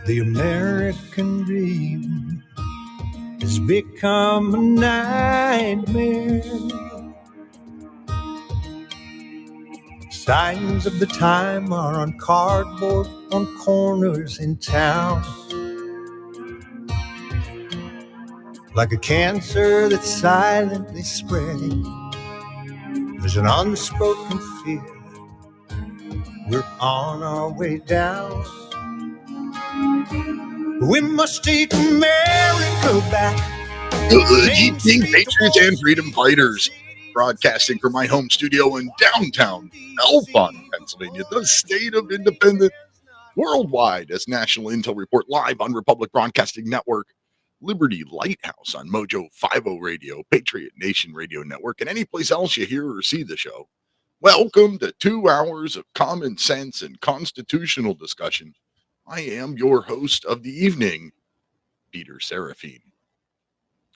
The American dream has become a nightmare. Signs of the time are on cardboard on corners in town. Like a cancer that's silently spreading, there's an unspoken fear. We're on our way down. We must take America back. Good evening, Patriots and freedom fighters. Broadcasting from my home studio in downtown Elkhorn, Pennsylvania, the state of independence, worldwide as National Intel Report live on Republic Broadcasting Network, Liberty Lighthouse on Mojo 50 Radio, Patriot Nation Radio Network, and any place else you hear or see the show. Welcome to 2 hours of common sense and constitutional discussion. I am your host of the evening, Peter Serafine.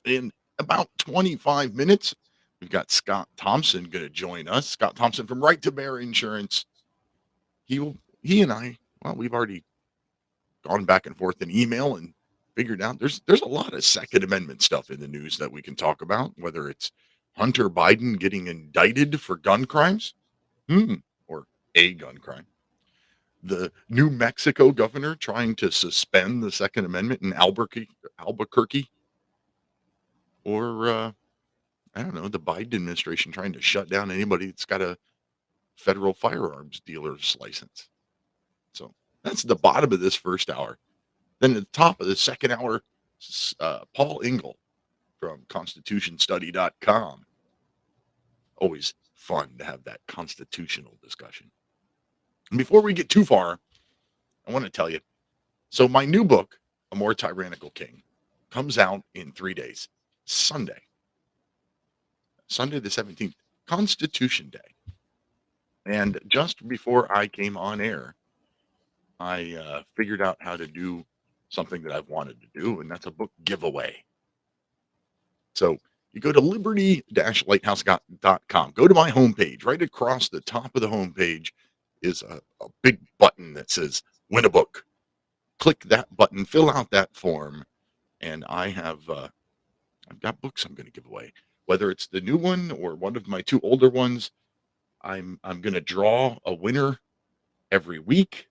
In about 25 minutes, we've got Scott Thompson going to join us. Scott Thompson from Right to Bear Insurance. He and I, well, we've already gone back and forth in email and figured out there's a lot of Second Amendment stuff in the news that we can talk about, whether it's Hunter Biden getting indicted for gun crimes, or a gun crime. The New Mexico governor trying to suspend the Second Amendment in Albuquerque. Or, I don't know, the Biden administration trying to shut down anybody that's got a federal firearms dealer's license. So that's the bottom of this first hour. Then at the top of the second hour, Paul Engel from constitutionstudy.com. Always fun to have that constitutional discussion. And before we get too far, I want to tell you, so my new book, A More Tyrannical King, comes out in 3 days. Sunday the 17th, Constitution Day. And just before I came on air, I figured out how to do something that I've wanted to do, and that's a book giveaway. So you go to liberty-lighthouse.com, go to my homepage. Right across the top of the homepage is a big button that says win a book. Click that button, fill out that form, and I've got books I'm going to give away. Whether it's the new one or one of my two older ones, I'm going to draw a winner every week,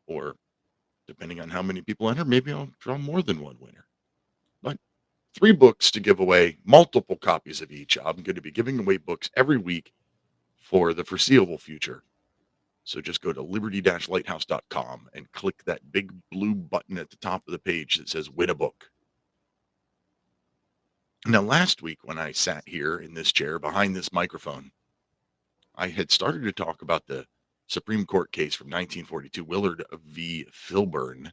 or depending on how many people enter, maybe I'll draw more than one winner. But 3 books to give away, multiple copies of each. I'm going to be giving away books every week for the foreseeable future. So just go to liberty-lighthouse.com and click that big blue button at the top of the page that says win a book. Now, last week when I sat here in this chair behind this microphone, I had started to talk about the Supreme Court case from 1942, Willard v. Filburn.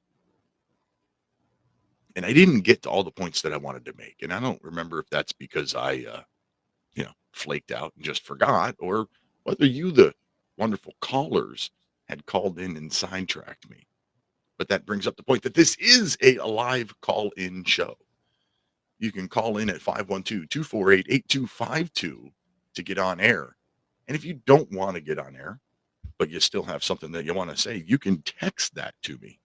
And I didn't get to all the points that I wanted to make. And I don't remember if that's because I, flaked out and just forgot, or whether you, the wonderful callers, had called in and sidetracked me. But that brings up the point that this is a live call-in show. You can call in at 512-248-8252 to get on air. And if you don't want to get on air, but you still have something that you want to say, you can text that to me.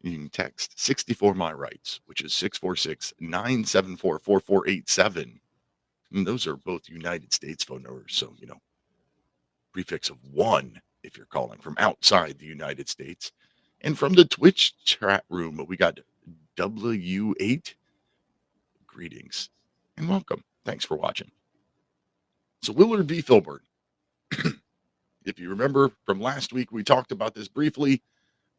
You can text 64 My Rights, which is 646-974-4487. And those are both United States phone numbers. So, prefix of 1 if you're calling from outside the United States. And from the Twitch chat room, we got W8. Greetings and welcome. Thanks for watching. So Willard v. Filburn. If you remember from last week, we talked about this briefly.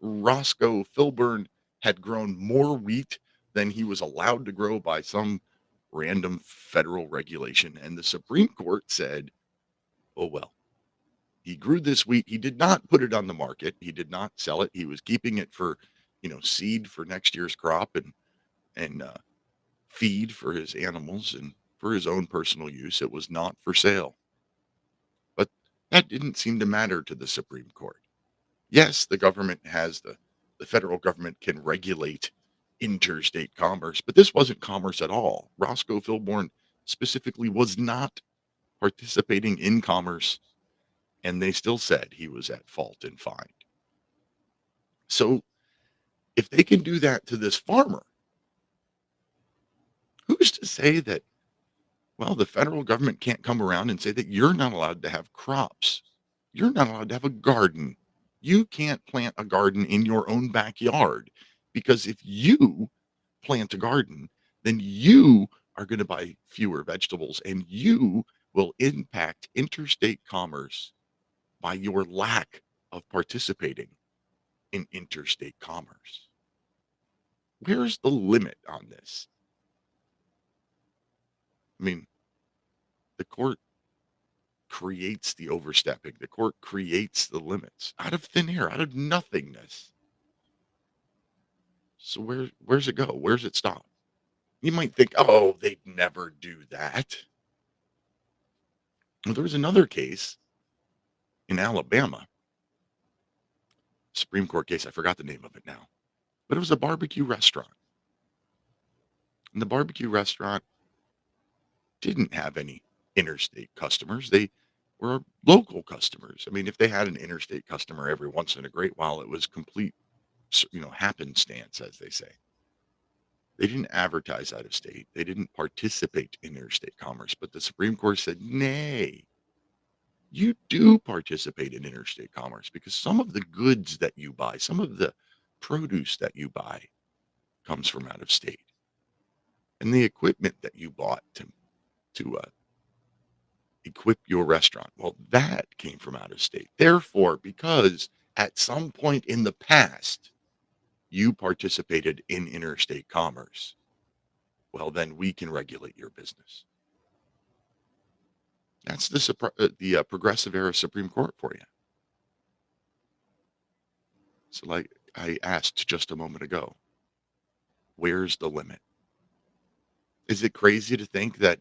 Roscoe Filburn had grown more wheat than he was allowed to grow by some random federal regulation. And the Supreme Court said, oh, well, he grew this wheat. He did not put it on the market. He did not sell it. He was keeping it for, seed for next year's crop and feed for his animals and for his own personal use. It was not for sale. But that didn't seem to matter to the Supreme Court. Yes, the government has the federal government can regulate interstate commerce, but this wasn't commerce at all. Roscoe Filburn specifically was not participating in commerce, and they still said he was at fault and fined. So If they can do that to this farmer, who's to say that, well, the federal government can't come around and say that you're not allowed to have crops. You're not allowed to have a garden. You can't plant a garden in your own backyard because if you plant a garden, then you are going to buy fewer vegetables and you will impact interstate commerce by your lack of participating in interstate commerce. Where's the limit on this? I mean, the court creates the overstepping. The court creates the limits out of thin air, out of nothingness. So where's it go? Where's it stop? You might think, oh, they'd never do that. Well, there was another case in Alabama, Supreme Court case. I forgot the name of it now, but it was a barbecue restaurant. And the barbecue restaurant didn't have any interstate customers. They were local customers. I mean, if they had an interstate customer every once in a great while, it was complete, happenstance, as they say. They didn't advertise out of state. They didn't participate in interstate commerce. But the Supreme Court said, nay, you do participate in interstate commerce because some of the goods that you buy, some of the produce that you buy comes from out of state. And the equipment that you bought to equip your restaurant, well, that came from out of state. Therefore, because at some point in the past, you participated in interstate commerce, well, then we can regulate your business. That's the progressive era Supreme Court for you. So, like I asked just a moment ago, where's the limit? Is it crazy to think that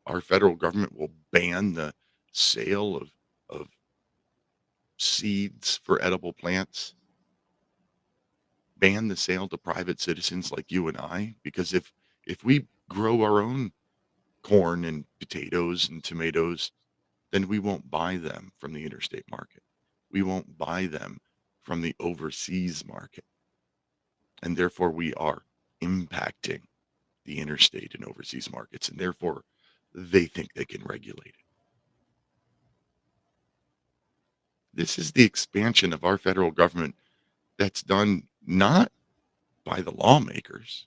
our federal government will ban the sale of seeds for edible plants? Ban the sale to private citizens like you and I? Because if we grow our own corn and potatoes and tomatoes, then we won't buy them from the interstate market. We won't buy them from the overseas market. And therefore we are impacting the interstate and overseas markets, and therefore they think they can regulate it. This is the expansion of our federal government that's done not by the lawmakers,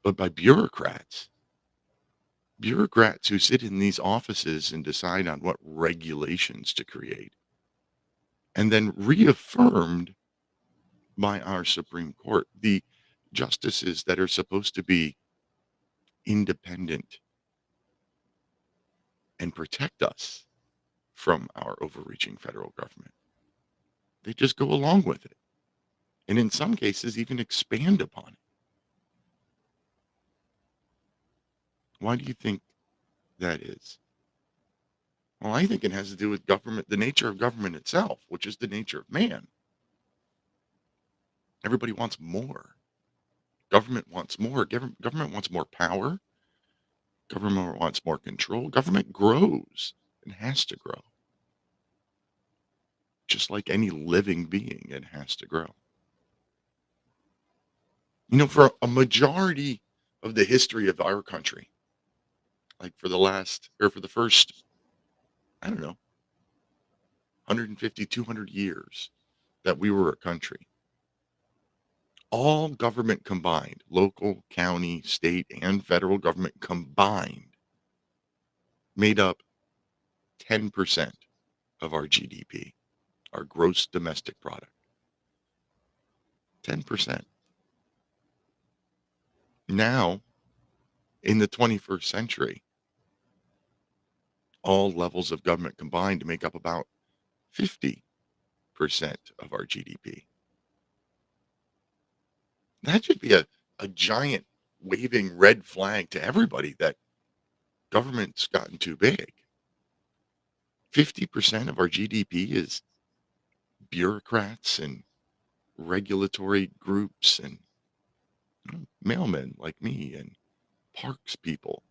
but by bureaucrats. Bureaucrats who sit in these offices and decide on what regulations to create, and then reaffirmed by our Supreme Court, the justices that are supposed to be independent and protect us from our overreaching federal government. They just go along with it, and in some cases even expand upon it. Why do you think that is? Well, I think it has to do with government, the nature of government itself, which is the nature of man. Everybody wants more. Government wants more. Government wants more power. Government wants more control. Government grows and has to grow. Just like any living being, it has to grow. For a majority of the history of our country, like for the first, I don't know, 150, 200 years that we were a country, all government combined, local, county, state, and federal government combined, made up 10% of our GDP, our gross domestic product. 10%. Now, in the 21st century, all levels of government combined to make up about 50% of our GDP. That should be a giant waving red flag to everybody that government's gotten too big. 50% of our GDP is bureaucrats and regulatory groups and mailmen like me and parks people.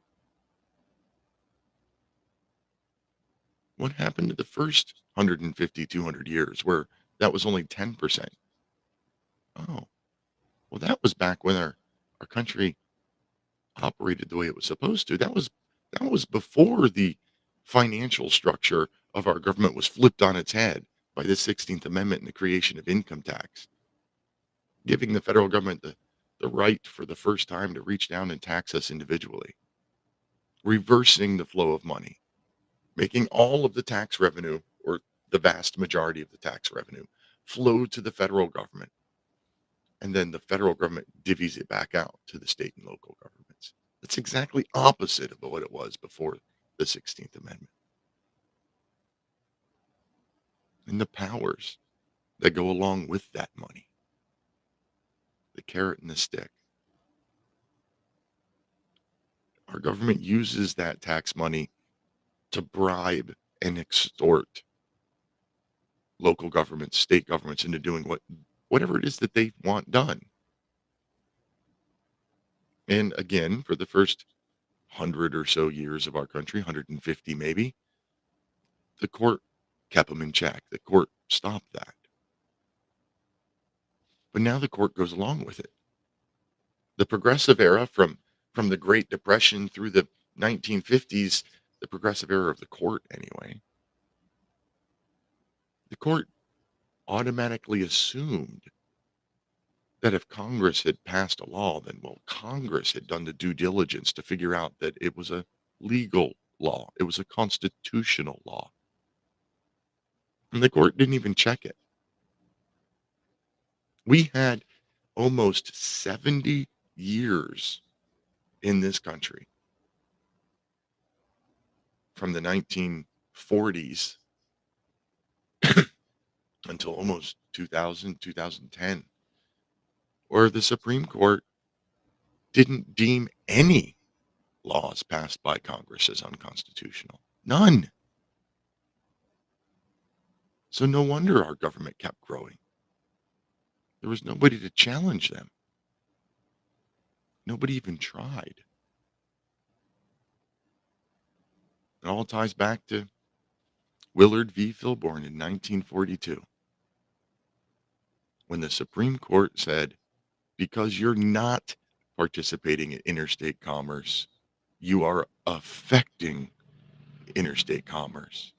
What happened to the first 150, 200 years where that was only 10%? Oh, well, that was back when our country operated the way it was supposed to. That was before the financial structure of our government was flipped on its head by the 16th Amendment and the creation of income tax, giving the federal government the right for the first time to reach down and tax us individually, reversing the flow of money, making all of the tax revenue, or the vast majority of the tax revenue, flow to the federal government. And then the federal government divvies it back out to the state and local governments. That's exactly opposite of what it was before the 16th Amendment. And the powers that go along with that money, the carrot and the stick. Our government uses that tax money to bribe and extort local governments, state governments into doing whatever it is that they want done. And again, for the first 100 or so years of our country, 150 maybe, the court kept them in check. The court stopped that. But now the court goes along with it. The progressive era from the Great Depression through the 1950s, the progressive era of the court anyway, the court automatically assumed that if Congress had passed a law, then, well, Congress had done the due diligence to figure out that it was a legal law. It was a constitutional law. And the court didn't even check it. We had almost 70 years in this country from the 1940s until almost 2000, 2010, where the Supreme Court didn't deem any laws passed by Congress as unconstitutional. None. So no wonder our government kept growing. There was nobody to challenge them. Nobody even tried. It all ties back to Willard v. Filburn in 1942, when the Supreme Court said, because you're not participating in interstate commerce, you are affecting interstate commerce,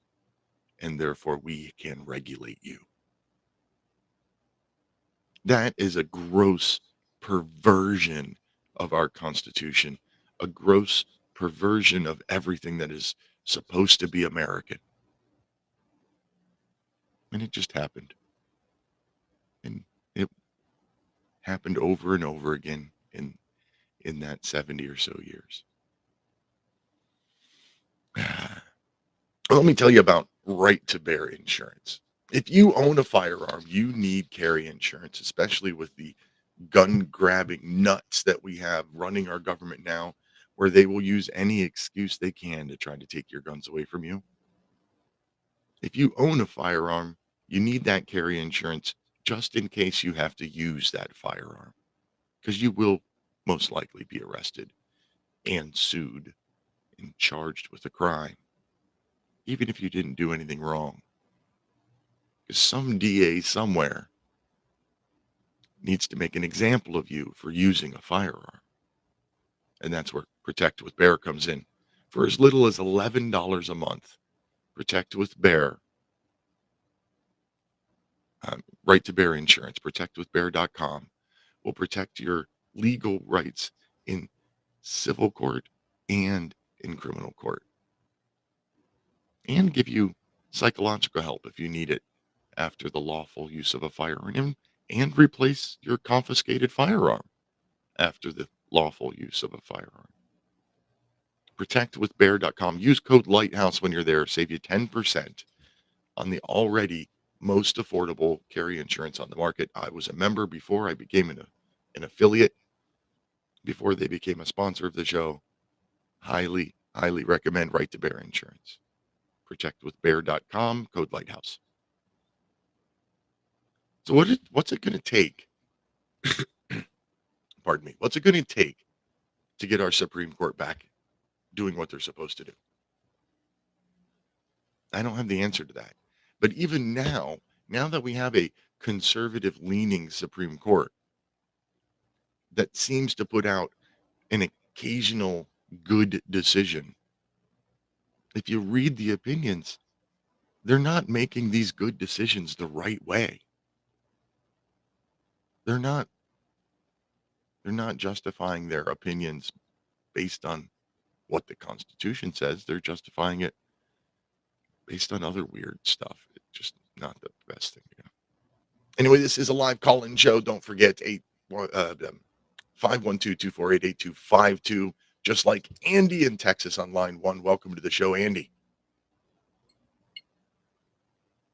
and therefore we can regulate you. That is a gross perversion of our Constitution, a gross perversion of everything that is supposed to be American. And it just happened. And it happened over and over again in that 70 or so years. Let me tell you about right to bear insurance. If you own a firearm, you need carry insurance, especially with the gun grabbing nuts that we have running our government now, where they will use any excuse they can to try to take your guns away from you. If you own a firearm, you need that carry insurance just in case you have to use that firearm, because you will most likely be arrested and sued and charged with a crime, even if you didn't do anything wrong. Because some DA somewhere needs to make an example of you for using a firearm. And that's where Protect with Bear comes in. For as little as $11 a month, Protect with Bear, right to bear insurance, protectwithbear.com, will protect your legal rights in civil court and in criminal court, and give you psychological help if you need it after the lawful use of a firearm, and replace your confiscated firearm after the lawful use of a firearm. Protectwithbear.com. Use code Lighthouse when you're there. Save you 10% on the already most affordable carry insurance on the market. I was a member before I became an affiliate, before they became a sponsor of the show. Highly, highly recommend Right to Bear Insurance. Protectwithbear.com, code Lighthouse. So what's it going to take? Pardon me. What's it going to take to get our Supreme Court back doing what they're supposed to do? I don't have the answer to that. But even now that we have a conservative-leaning Supreme Court that seems to put out an occasional good decision. If you read the opinions, they're not making these good decisions the right way. They're not they're not justifying their opinions based on what the Constitution says. They're justifying it based on other weird stuff. It's just not the best thing to do. Anyway, this is a live call-in show. Don't forget 512-248-8252, just like Andy in Texas on line 1. Welcome to the show, Andy.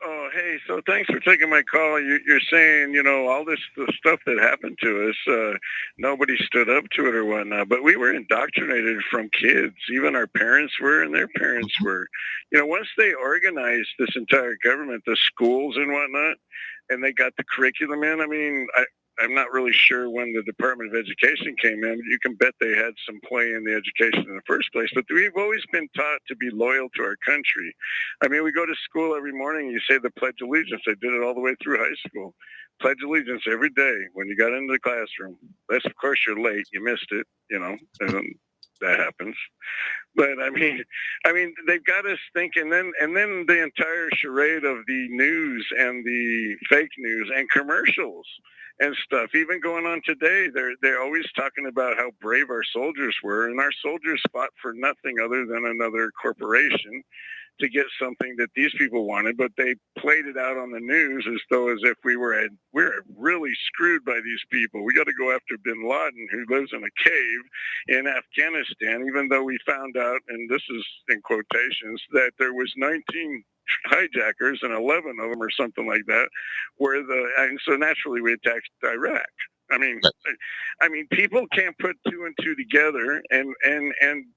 Oh, hey, so thanks for taking my call. You're saying, all this the stuff that happened to us, nobody stood up to it or whatnot, but we were indoctrinated from kids. Even our parents were, and their parents were. Once they organized this entire government, the schools and whatnot, and they got the curriculum in, I'm not really sure when the Department of Education came in. You can bet they had some play in the education in the first place. But we've always been taught to be loyal to our country. We go to school every morning. You say the Pledge of Allegiance. I did it all the way through high school. Pledge Allegiance every day when you got into the classroom. Unless, of course, you're late. You missed it, and that happens. But they've got us thinking. And then the entire charade of the news and the fake news and commercials and stuff, even going on today, they're always talking about how brave our soldiers were, and our soldiers fought for nothing other than another corporation to get something that these people wanted, but they played it out on the news as if we're really screwed by these people. We got to go after bin Laden, who lives in a cave in Afghanistan, even though we found out, and this is in quotations, that there was 19 hijackers and 11 of them or something like that, and so naturally we attacked Iraq. People can't put two and two together,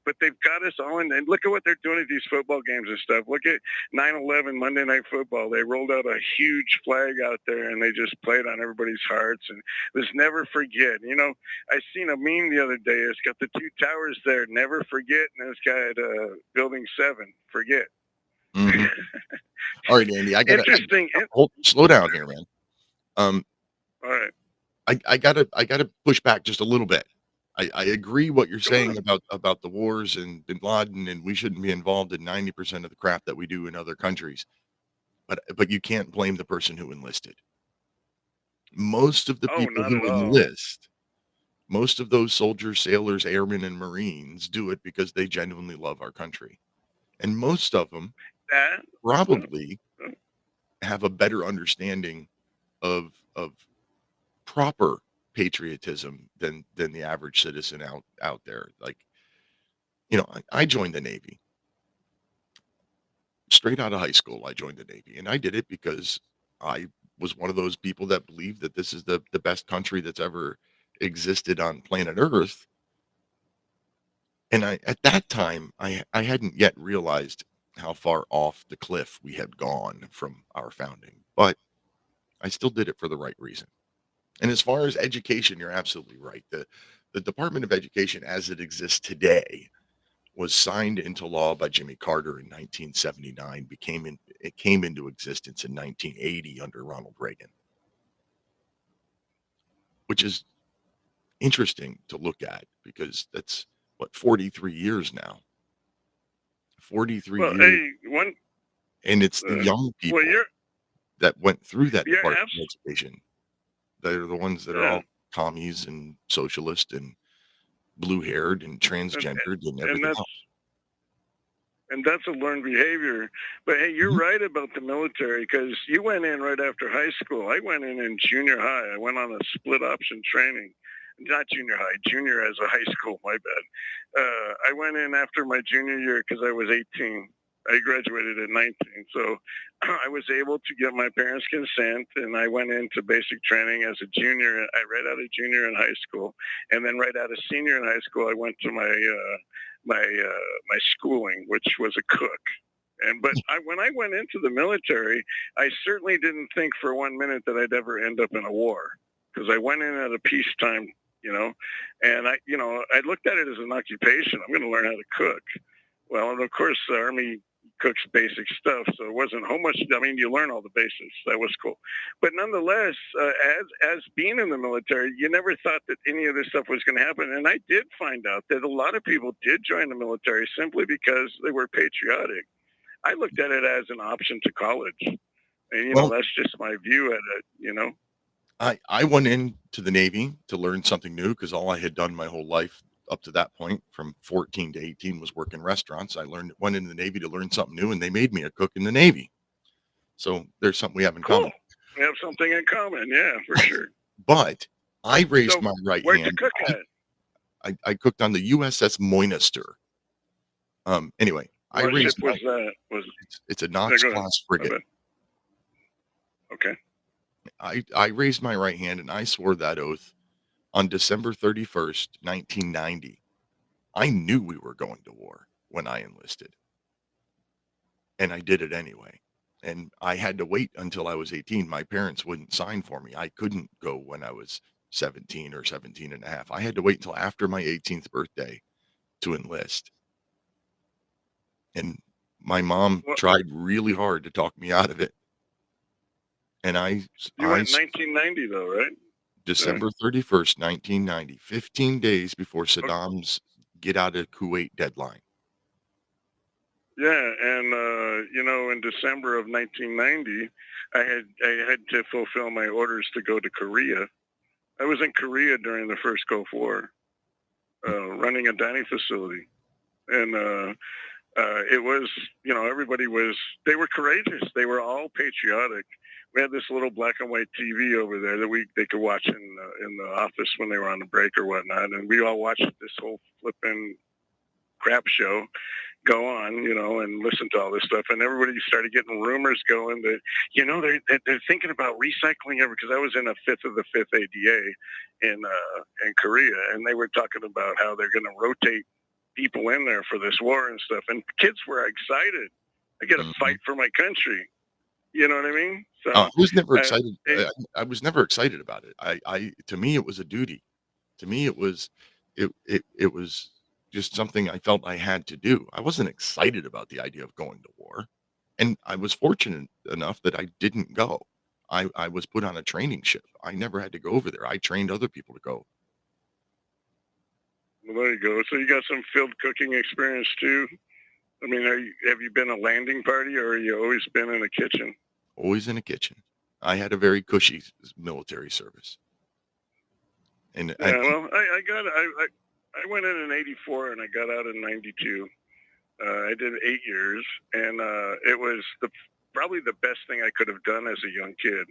but they've got us all in. And look at what they're doing at these football games and stuff. Look at 9/11 Monday Night Football. They rolled out a huge flag out there, and they just played on everybody's hearts. And let's never forget. I seen a meme the other day. It's got the two towers there. Never forget, and it's got Building 7. Forget. Mm-hmm. All right, Andy. Slow down here, man. All right. I gotta push back just a little bit. I agree what you're saying about the wars and bin Laden, and we shouldn't be involved in 90% of the crap that we do in other countries. But you can't blame the person who enlisted. Most of the people who enlist, most of those soldiers, sailors, airmen, and Marines do it because they genuinely love our country. And most of them probably have a better understanding of proper patriotism than the average citizen out there. Like, I joined the Navy straight out of high school. I joined the Navy, and I did it because I was one of those people that believed that this is the best country that's ever existed on planet Earth. And at that time, I hadn't yet realized how far off the cliff we had gone from our founding, but I still did it for the right reason. And as far as education, you're absolutely right. The Department of Education as it exists today was signed into law by Jimmy Carter in 1979, it came into existence in 1980 under Ronald Reagan, which is interesting to look at because that's 43 years now. 43 years. Hey, and it's the young people that went through that Department of Education. They're the ones that are all commies and socialist and blue-haired and transgendered and everything else. And that's a learned behavior. But hey, you're right about the military, because you went in right after high school. I went in junior high. I went on a split option training. Not junior high, junior as a high school, my bad. I went in after my junior year because I was 18. I graduated at 19. So I was able to get my parents' consent, and I went into basic training as a junior. Right out of junior in high school. And then right out of senior in high school, I went to my schooling, which was a cook. But when I went into the military, I certainly didn't think for 1 minute that I'd ever end up in a war, because I went in at a peacetime, and I looked at it as an occupation. I'm going to learn how to cook. Well, and of course, the Army cook's basic stuff. So it wasn't how much. I mean, you learn all the basics. That was cool. But nonetheless, as being in the military, you never thought that any of this stuff was going to happen. And I did find out that a lot of people did join the military simply because they were patriotic. I looked at it as an option to college. And, that's just my view at it, I went into the Navy to learn something new because all I had done my whole life up to that point, from 14 to 18, was work in restaurants. I went into the Navy to learn something new, and they made me a cook in the Navy. So there's something we have in common. We have something in common, yeah, for sure. But I raised my right where'd hand. Where'd you cook at? I cooked on the USS Moynister. Anyway, I raised. What ship was that? It's a Knox class frigate. Okay. I raised my right hand and I swore that oath on December 31st, 1990. I knew we were going to war when I enlisted. And I did it anyway. And I had to wait until I was 18. My parents wouldn't sign for me. I couldn't go when I was 17 or 17 and a half. I had to wait until after my 18th birthday to enlist. And my mom tried really hard to talk me out of it. And You went 1990 though, right? December 31st, 1990, 15 days before Saddam's get out of Kuwait deadline. Yeah, and in December of 1990, I had to fulfill my orders to go to Korea. I was in Korea during the first Gulf War, running a dining facility, and it was, they were courageous. They were all patriotic. We had this little black and white TV over there that they could watch in the office when they were on the break or whatnot, and we all watched this whole flipping crap show go on, and listen to all this stuff. And everybody started getting rumors going that, they're thinking about recycling it, because I was in a 5th of the 5th ADA in Korea, and they were talking about how they're going to rotate people in there for this war and stuff. And kids were excited. I get to fight for my country. You know what I mean? So I was never excited. I was never excited about it. To me, it was a duty. To me, it was just something I felt I had to do. I wasn't excited about the idea of going to war. And I was fortunate enough that I didn't go. I was put on a training ship. I never had to go over there. I trained other people to go. Well, there you go. So you got some field cooking experience too. I mean, have you been a landing party, or have you always been in a kitchen? Always in a kitchen. I had a very cushy military service. And I went in 84 and I got out in 92. I did 8 years, and it was probably the best thing I could have done as a young kid.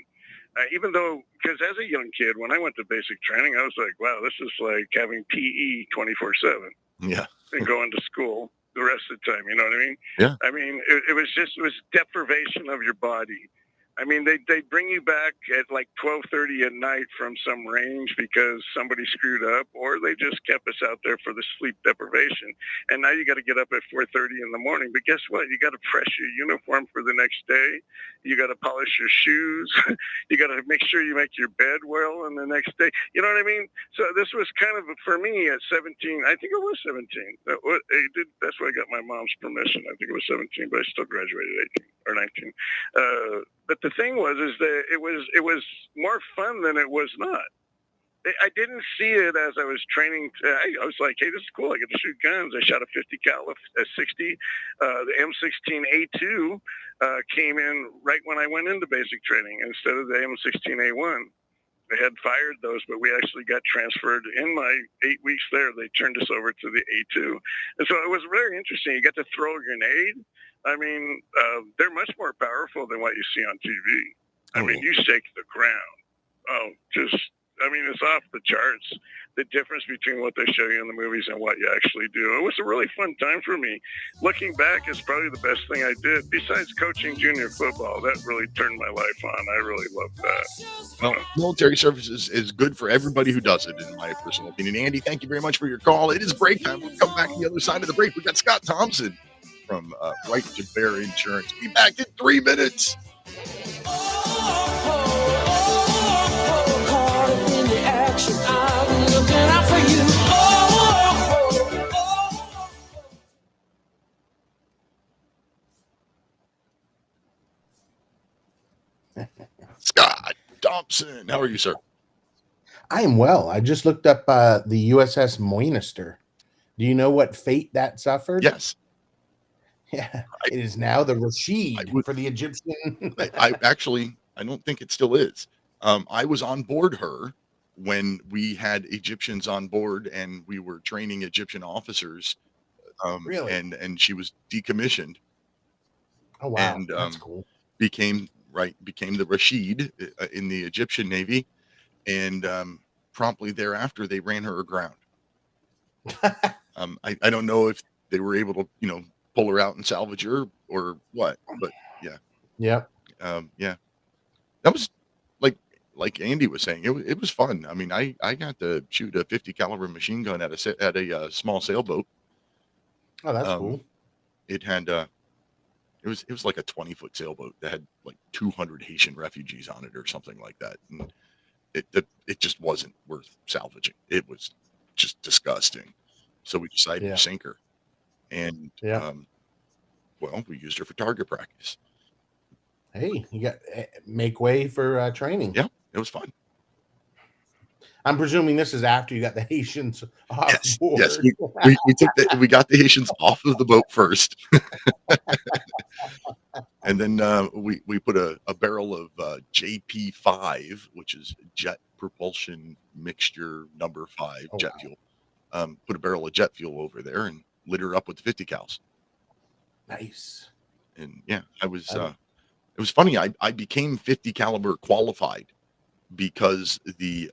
Even though, because as a young kid, when I went to basic training, I was like, wow, this is like having PE 24/7. Yeah. And going to school the rest of the time, you know what I mean? Yeah. I mean, it was deprivation of your body. I mean, they bring you back at like 12:30 at night from some range because somebody screwed up, or they just kept us out there for the sleep deprivation. And now you got to get up at 4:30 in the morning. But guess what? You got to press your uniform for the next day. You got to polish your shoes. You got to make sure you make your bed well on the next day. You know what I mean? So this was kind of, for me at 17, I think it was 17. That's why I got my mom's permission. I think it was 17, but I still graduated 18 or 19. But the thing was, is that it was more fun than it was not. I didn't see it as I was training. I was like, hey, this is cool. I get to shoot guns. I shot a 50 caliber, a 60. The M16A2 came in right when I went into basic training instead of the M16A1. They had fired those, but we actually got transferred in my 8 weeks there. They turned us over to the A2. And so it was very interesting. You got to throw a grenade. I mean, they're much more powerful than what you see on TV. I mean, you shake the ground. It's off the charts. The difference between what they show you in the movies and what you actually do. It was a really fun time for me. Looking back, it's probably the best thing I did. Besides coaching junior football, that really turned my life on. I really loved that. Well, military service is good for everybody who does it, in my personal opinion. Andy, thank you very much for your call. It is break time. We'll come back on the other side of the break. We've got Scott Thompson from Right to Bear Insurance. Be back in 3 minutes. I'm looking out for you. Scott Thompson, how are you, sir? I am well. I just looked up the USS Moinister. Do you know what fate that suffered? Yes. Yeah, it is now the Rashid for the Egyptian. I actually, I don't think it still is. I was on board her when we had Egyptians on board and we were training Egyptian officers. Really? And she was decommissioned. Oh wow, and that's cool. became the Rashid in the Egyptian Navy, and promptly thereafter they ran her aground. I don't know if they were able to pull her out and salvage her or what, but yeah. Yep. Yeah, that was like Andy was saying, it was fun. I mean, I got to shoot a 50 caliber machine gun at a small sailboat. Oh, that's cool. It had it was like a 20-foot sailboat that had like 200 Haitian refugees on it or something like that, and it just wasn't worth salvaging. It was just disgusting. So we decided to sink her, and well, we used her for target practice. Hey, you got make way for training. Yeah, it was fun. I'm presuming this is after you got the Haitians off board. Yes, we got the Haitians off of the boat first, and then we put a barrel of JP5, which is jet propulsion mixture number 5 jet fuel. Put a barrel of jet fuel over there and lit her up with the 50 cals. Nice. And yeah, I was. It was funny. I became 50 caliber qualified because the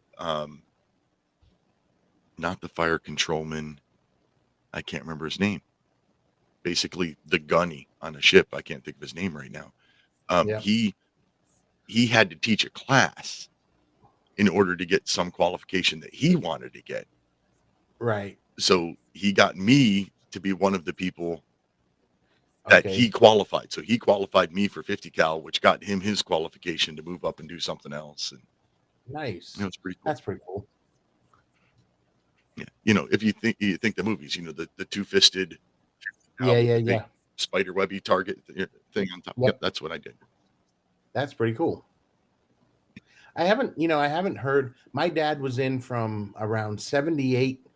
not the fire controlman, I can't remember his name. Basically, the gunny on a ship. I can't think of his name right now. He had to teach a class in order to get some qualification that he wanted to get. Right. So he got me to be one of the people that he qualified. So he qualified me for 50 cal, which got him his qualification to move up and do something else. And nice. It's pretty cool. That's pretty cool. Yeah. If you think the movies, the two-fisted spider webby target thing on top. Yep, that's what I did. That's pretty cool. I haven't heard. My dad was in from around 78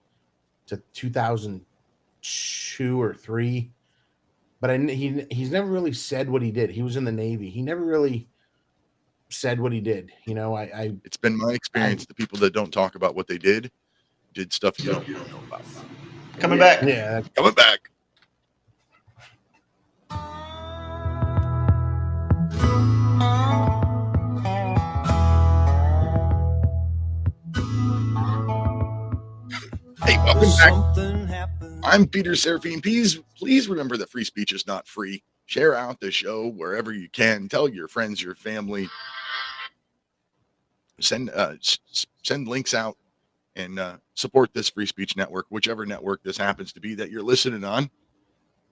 to 2002 or 3. But he's never really said what he did. He was in the Navy. He never really said what he did. It's been my experience. The people that don't talk about what they did stuff you don't know about. Coming back. Yeah. Coming back. Hey, welcome back. I'm Peter Seraphine. Please remember that free speech is not free. Share out the show wherever you can. Tell your friends, your family. Send links out and support this free speech network, whichever network this happens to be that you're listening on.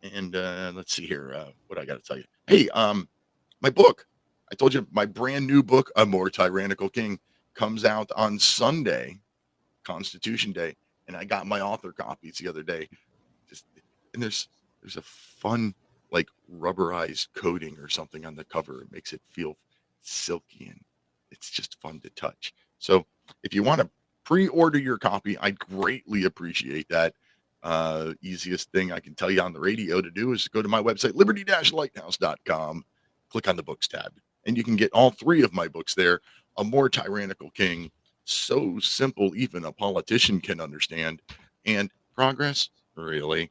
And let's see here. What I got to tell you. Hey, my book. I told you my brand new book, A More Tyrannical King, comes out on Sunday, Constitution Day. And I got my author copies the other day. And there's a fun, like, rubberized coating or something on the cover. It makes it feel silky, and it's just fun to touch. So if you want to pre-order your copy, I'd greatly appreciate that. Easiest thing I can tell you on the radio to do is go to my website, liberty-lighthouse.com, click on the books tab, and you can get all 3 of my books there. A More Tyrannical King, so simple even a politician can understand, and Progress, really.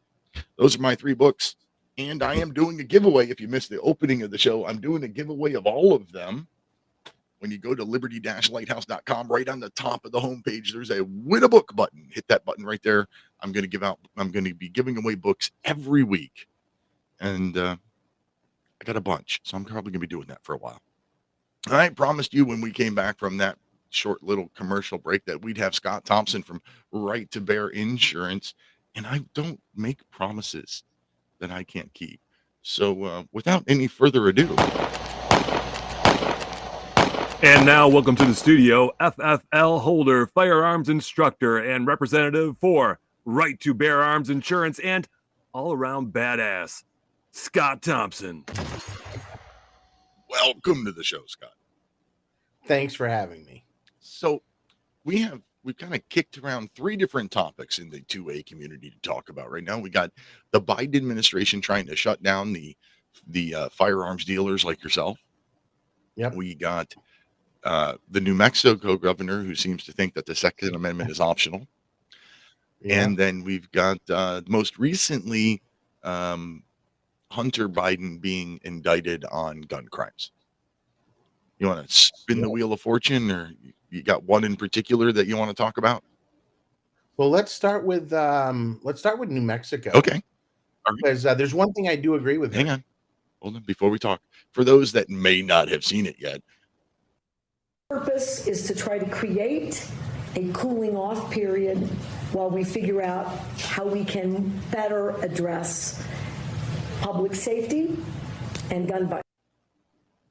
Those are my 3 books, and I am doing a giveaway. If you missed the opening of the show, I'm doing a giveaway of all of them. When you go to liberty-lighthouse.com, right on the top of the homepage, there's a win a book button. Hit that button right there. I'm going to be giving away books every week, and I got a bunch, so I'm probably going to be doing that for a while. I promised you when we came back from that short little commercial break that we'd have Scott Thompson from Right to Bear Insurance, and I don't make promises that I can't keep. So without any further ado, and now welcome to the studio, FFL holder, firearms instructor, and representative for Right to Bear Arms Insurance, and all around badass, Scott Thompson. Welcome to the show, Scott. Thanks for having me. So we've kind of kicked around three different topics in the 2A community to talk about right now. We got the Biden administration trying to shut down the firearms dealers like yourself. Yep. We got the New Mexico governor who seems to think that the Second Amendment is optional. Yeah. And then we've got most recently Hunter Biden being indicted on gun crimes. You want to spin the wheel of fortune, or you got one in particular that you want to talk about? Well, let's start with New Mexico. Okay. Because there's one thing I do agree with. Hang on. Hold on. Before we talk, for those that may not have seen it yet. Purpose is to try to create a cooling off period while we figure out how we can better address public safety and gun violence.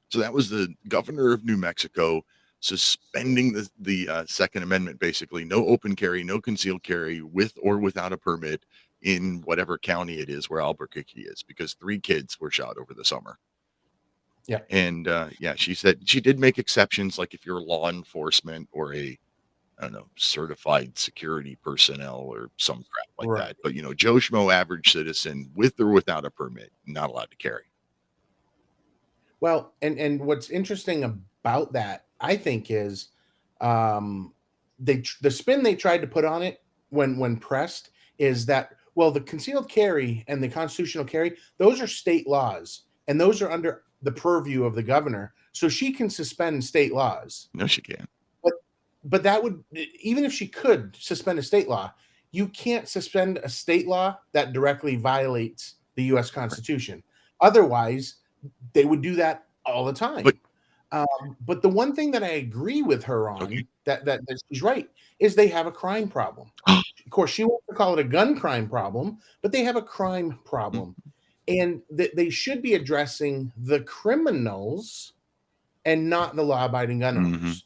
So that was the governor of New Mexico suspending the Second Amendment, basically. No open carry, no concealed carry, with or without a permit in whatever county it is where Albuquerque is, because 3 kids were shot over the summer. Yeah. And she said she did make exceptions, like if you're law enforcement or a, I don't know, certified security personnel or some crap like that. But, Joe Schmo, average citizen, with or without a permit, not allowed to carry. Well, and what's interesting about that, I think, is the spin they tried to put on it when pressed is that, well, the concealed carry and the constitutional carry, those are state laws, and those are under the purview of the governor, so she can suspend state laws. No, she can't. But that would, even if she could suspend a state law, you can't suspend a state law that directly violates the U.S. Constitution. Otherwise, they would do that all the time. But the one thing that I agree with her on, that she's right, is they have a crime problem. Of course, she wants to call it a gun crime problem, but they have a crime problem. And they should be addressing the criminals and not the law-abiding gun owners.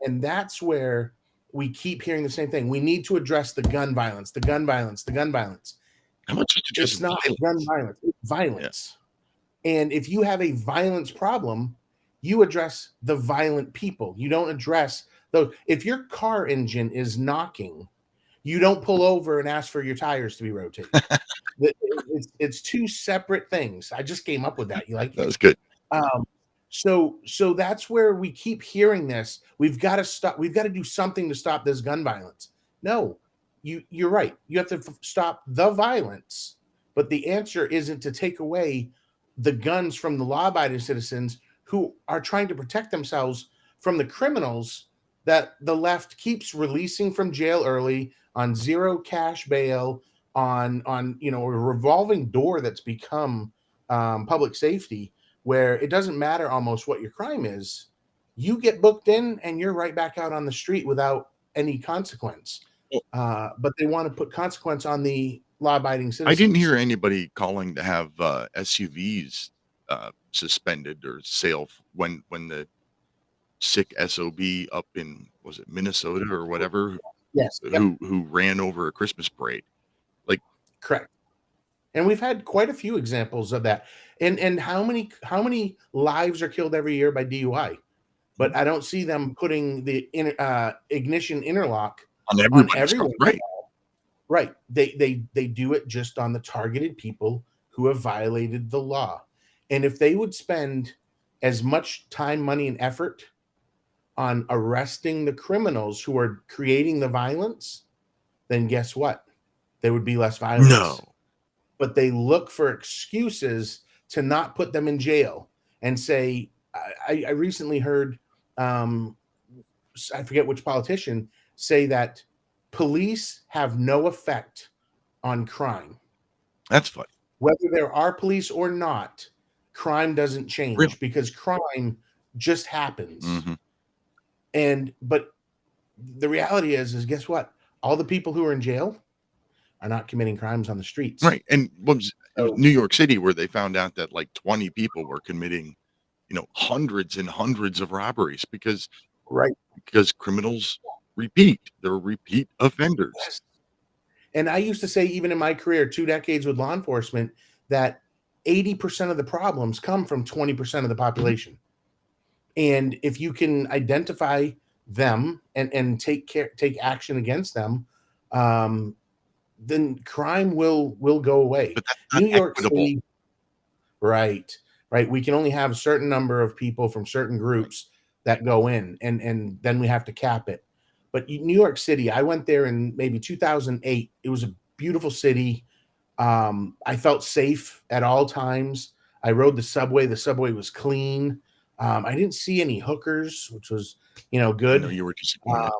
And that's where we keep hearing the same thing. We need to address the gun violence, the gun violence, the gun violence. How much it's not gun violence, it's violence. Yeah. And if you have a violence problem, you address the violent people. You don't address those. If your car engine is knocking, you don't pull over and ask for your tires to be rotated. It's 2 separate things. I just came up with that. You like it? That was good. So that's where we keep hearing this. We've got to stop. We've got to do something to stop this gun violence. No, you're right. You have to stop the violence, but the answer isn't to take away the guns from the law-abiding citizens who are trying to protect themselves from the criminals that the left keeps releasing from jail early on zero cash bail, on a revolving door that's become public safety, where it doesn't matter almost what your crime is. You get booked in and you're right back out on the street without any consequence. But they want to put consequence on the law-abiding citizens. I didn't hear anybody calling to have SUVs suspended or sale when the sick SOB up in, was it Minnesota or whatever? Yes. Who ran over a Christmas parade. Correct. And we've had quite a few examples of that. And how many lives are killed every year by DUI? But I don't see them putting the ignition interlock on everyone. Right. They do it just on the targeted people who have violated the law. And if they would spend as much time, money, and effort on arresting the criminals who are creating the violence, then guess what? There would be less violence. No. But they look for excuses to not put them in jail and say, I recently heard, I forget which politician, say that police have no effect on crime. That's funny. Whether there are police or not, crime doesn't change because crime just happens. But the reality is guess what? All the people who are in jail are not committing crimes on the streets. Right. And New York City, where they found out that like 20 people were committing, hundreds and hundreds of robberies because criminals repeat. They're repeat offenders. Yes. And I used to say, even in my career, 2 decades with law enforcement, that 80% of the problems come from 20% of the population. And if you can identify them and take action against them, um, then crime will go away. But that's not New York equitable. City, right, right. We can only have a certain number of people from certain groups that go in, and then we have to cap it. But New York City, I went there in maybe 2008. It was a beautiful city. I felt safe at all times. I rode the subway. The subway was clean. I didn't see any hookers, which was, I know good. you were disappointed.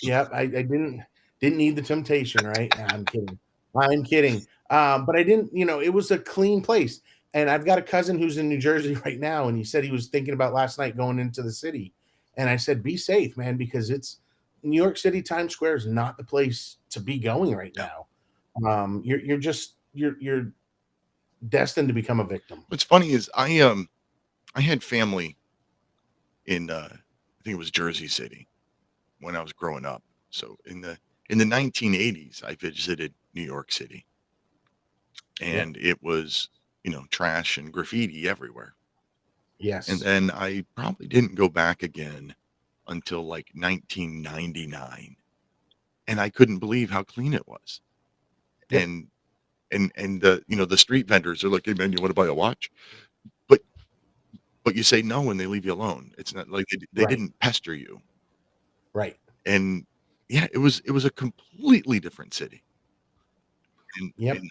Yep, I didn't need the temptation, right? Nah, I'm kidding. I'm kidding. But I didn't, it was a clean place. And I've got a cousin who's in New Jersey right now, and he said he was thinking about last night going into the city. And I said, be safe, man, because it's New York City, Times Square is not the place to be going right now. You're destined to become a victim. What's funny is I had family in I think it was Jersey City when I was growing up. So in the 1980s, I visited New York City, and it was trash and graffiti everywhere. Yes. And then I probably didn't go back again until like 1999, and I couldn't believe how clean it was. Yep. And the street vendors are like, "Hey man, you want to buy a watch?" But you say no and they leave you alone. It's not like they Right. didn't pester you. Right. And yeah, it was a completely different city. And, Yep. and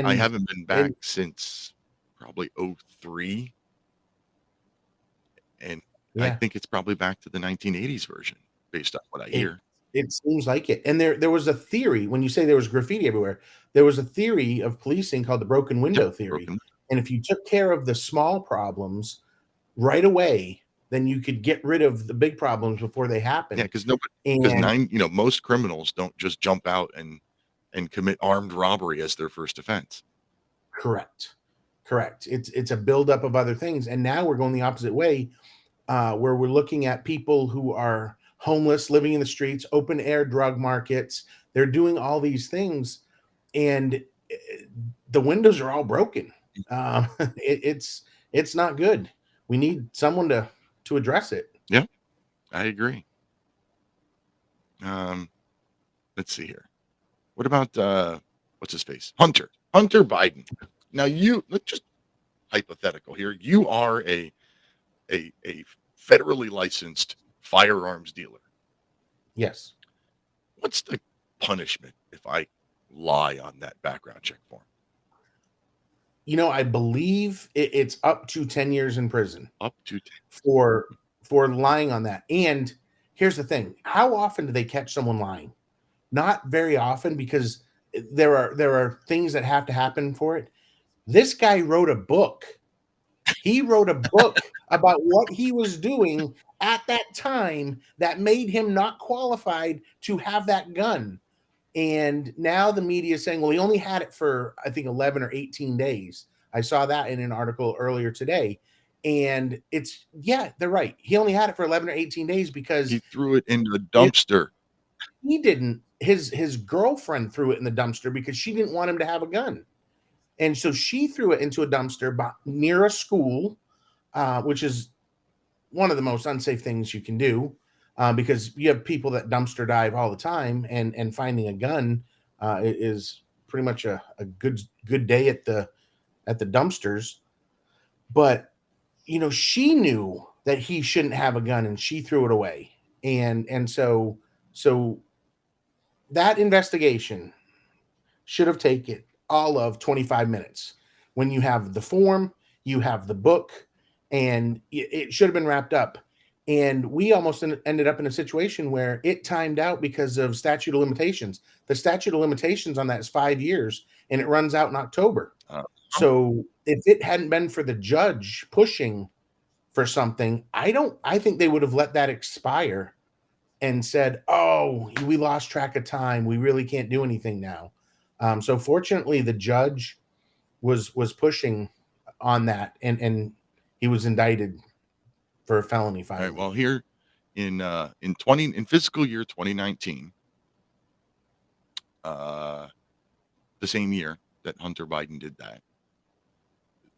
I And haven't been back since probably '03, and I yeah. think it's probably back to the 1980s version based on what I It hear. it seems like it. And there was a theory when you say there was graffiti everywhere. There was a theory of policing called the broken Yep, window theory. broken. And if you took care of the small problems right away, then you could get rid of the big problems before they happen. Yeah, because And most criminals don't just jump out and commit armed robbery as their first offense. correct. Correct. It's a buildup of other things. And now we're going the opposite way, where we're looking at people who are homeless, living in the streets, open air drug markets. They're doing all these things, and the windows are all broken. It's not good. We need someone to address it. Yeah, I agree. Let's see here. What about what's his face? Hunter Biden. Now let's just hypothetical here. You are a federally licensed firearms dealer. Yes. What's the punishment if I lie on that background check form? I believe it's up to 10 years in prison Up to 10. for lying on that. And here's the thing: how often do they catch someone lying? Not very often, because there are things that have to happen for it. This guy wrote a book. He wrote a book about what he was doing at that time that made him not qualified to have that gun. And now the media is saying, well, he only had it for, I think, 11 or 18 days. I saw that in an article earlier today. And they're right. He only had it for 11 or 18 days because He threw it in the dumpster. he didn't. His girlfriend threw it in the dumpster because she didn't want him to have a gun. And so she threw it into a dumpster near a school, which is one of the most unsafe things you can do, because you have people that dumpster dive all the time, and finding a gun is pretty much a good day at the dumpsters. But she knew that he shouldn't have a gun, and she threw it away. And so that investigation should have taken all of 25 minutes. When you have the form, you have the book, and it should have been wrapped up. And we almost ended up in a situation where it timed out because of statute of limitations. The statute of limitations on that is 5 years, and it runs out in October. So if it hadn't been for the judge pushing for something, I think they would have let that expire and said, oh, we lost track of time. We really can't do anything now. So fortunately, the judge was pushing on that, and he was indicted for a felony All finally. right. Well, here in fiscal year 2019, the same year that Hunter Biden did that,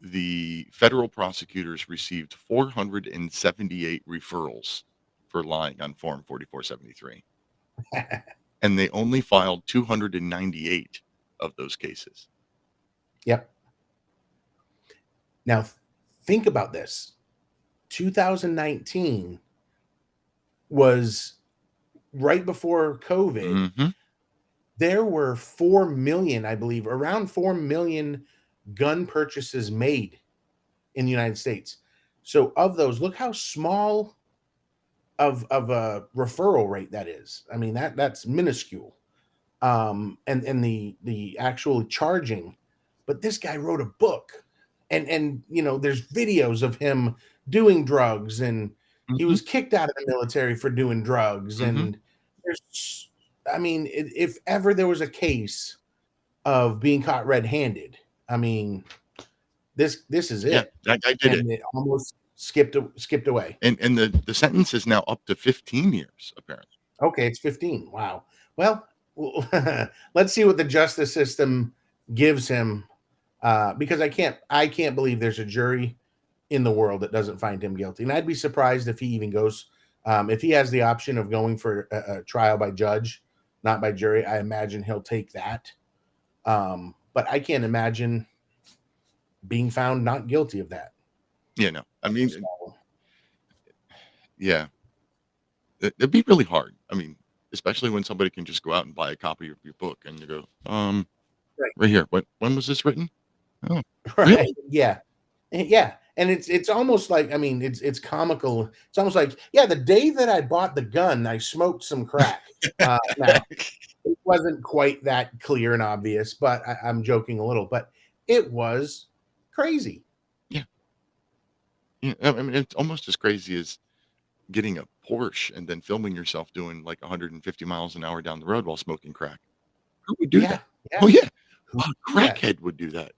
the federal prosecutors received 478 referrals for lying on Form 4473, and they only filed 298 of those cases. Yep. Now, think about this. 2019 was right before COVID. Mm-hmm. There were 4 million, I believe, around 4 million gun purchases made in the United States. So of those, look how small of a referral rate that is. I mean, that's minuscule. And the actual charging. But this guy wrote a book, and there's videos of him doing drugs, and he was kicked out of the military for doing drugs. And there's, I mean, if ever there was a case of being caught red-handed, I mean, this is it. Yeah, that guy did and it almost skipped away. And the sentence is now up to 15 years, apparently. Okay, it's 15. Wow. Well, let's see what the justice system gives him, because I can't believe there's a jury in the world that doesn't find him guilty. And I'd be surprised if he even goes, if he has the option of going for a trial by judge, not by jury. I imagine he'll take that. But I can't imagine being found not guilty of that. Yeah, no. I mean, yeah, it'd be really hard. I mean, especially when somebody can just go out and buy a copy of your book and you go, right here. When was this written? Oh, right. Really? Yeah. And it's almost like, I mean, it's comical. It's almost like, yeah, the day that I bought the gun, I smoked some crack. Now, it wasn't quite that clear and obvious, but I'm joking a little, but it was crazy. Yeah, I mean, it's almost as crazy as getting a Porsche and then filming yourself doing like 150 miles an hour down the road while smoking crack. Who would do that? Yeah. Oh, yeah. A crackhead would do that.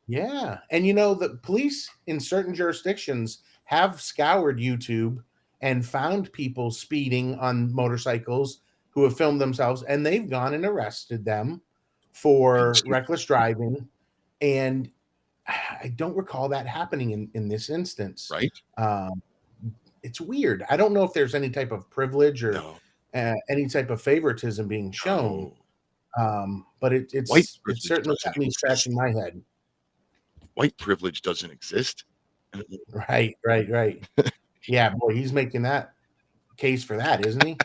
Yeah. And the police in certain jurisdictions have scoured YouTube and found people speeding on motorcycles who have filmed themselves, and they've gone and arrested them for reckless driving. And I don't recall that happening in this instance. Right. It's weird. I don't know if there's any type of privilege or any type of favoritism being shown. But it's certainly got me scratching my head. White privilege doesn't exist. Right. Yeah, boy, he's making that case for that, isn't he?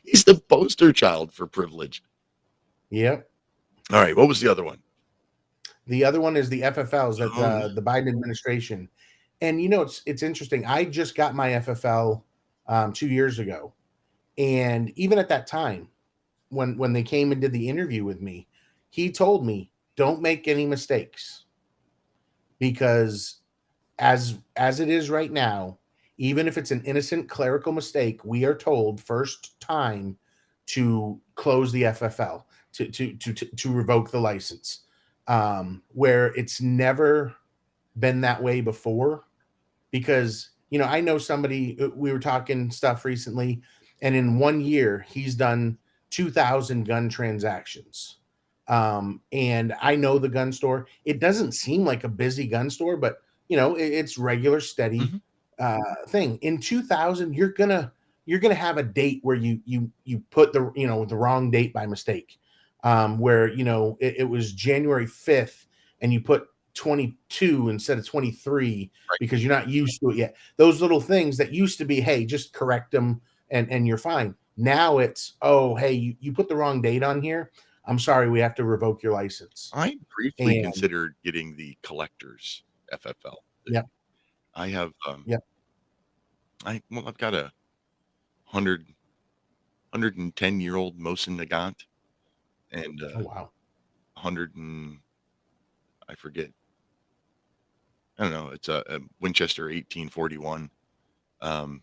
He's the poster child for privilege. Yep. All right. What was the other one? The other one is the FFLs that the Biden administration. And it's interesting. I just got my FFL 2 years ago. And even at that time, when they came and did the interview with me, he told me, don't make any mistakes. Because as it is right now, even if it's an innocent clerical mistake, we are told first time to close the FFL, to revoke the license, where it's never been that way before. Because, I know somebody, we were talking stuff recently, and in 1 year, he's done 2,000 gun transactions. And I know the gun store. It doesn't seem like a busy gun store, but, it's regular, steady thing. In 2000, you're gonna have a date where you put the the wrong date by mistake, where it was January 5th and you put 22 instead of 23 because you're not used to it yet. Those little things that used to be, hey, just correct them and you're fine. Now it's, oh, hey, you put the wrong date on here. I'm sorry, we have to revoke your license. I briefly considered getting the collector's FFL. Yep. I have yep. I've got a 110-year-old Mosin Nagant and oh, wow. 100 and I forget. I don't know. It's a Winchester 1841. I don't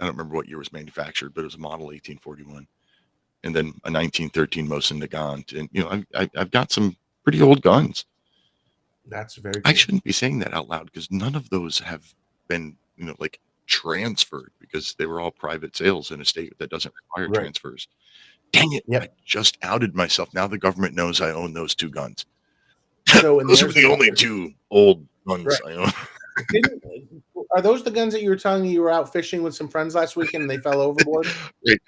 remember what year it was manufactured, but it was a model 1841. And then a 1913 Mosin Nagant. And, I've got some pretty old guns. That's very good. I shouldn't be saying that out loud because none of those have been, transferred because they were all private sales in a state that doesn't require transfers. Dang it. Yep. I just outed myself. Now the government knows I own those two guns. So those were the only two old guns Right. I own. Are those the guns that you were telling me you were out fishing with some friends last weekend and they fell overboard? Right.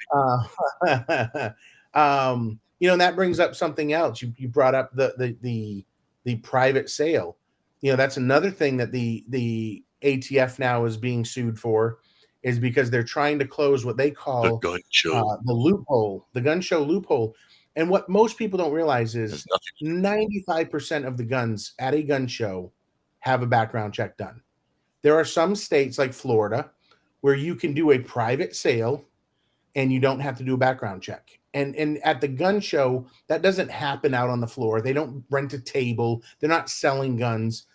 And that brings up something else. You brought up the private sale. That's another thing that the ATF now is being sued for, is because they're trying to close what they call The gun show. the loophole, the gun show loophole. And what most people don't realize Has is nothing. 95% of the guns at a gun show have a background check done. There are some states like Florida where you can do a private sale and you don't have to do a background check. And at the gun show, that doesn't happen out on the floor. They don't rent a table. They're not selling guns.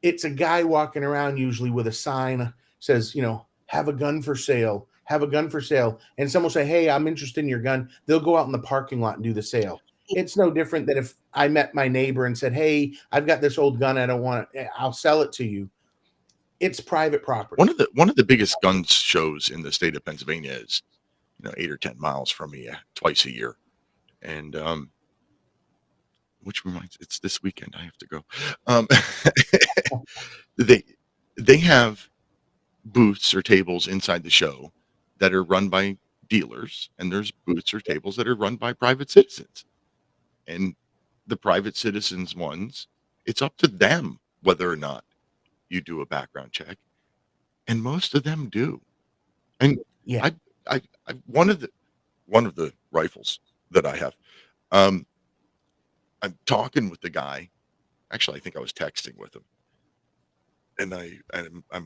It's a guy walking around usually with a sign says, have a gun for sale, have a gun for sale. And someone will say, hey, I'm interested in your gun. They'll go out in the parking lot and do the sale. It's no different than if I met my neighbor and said, hey, I've got this old gun. I don't want it. I'll sell it to you. It's private property. One of the biggest gun shows in the state of Pennsylvania is 8 or 10 miles from me twice a year. And which reminds, it's this weekend I have to go. They have booths or tables inside the show that are run by dealers, and there's booths or tables that are run by private citizens. And the private citizens ones, it's up to them whether or not you do a background check, and most of them do. And yeah, I one of the rifles that I have, I'm talking with the guy. Actually, I think I was texting with him, and I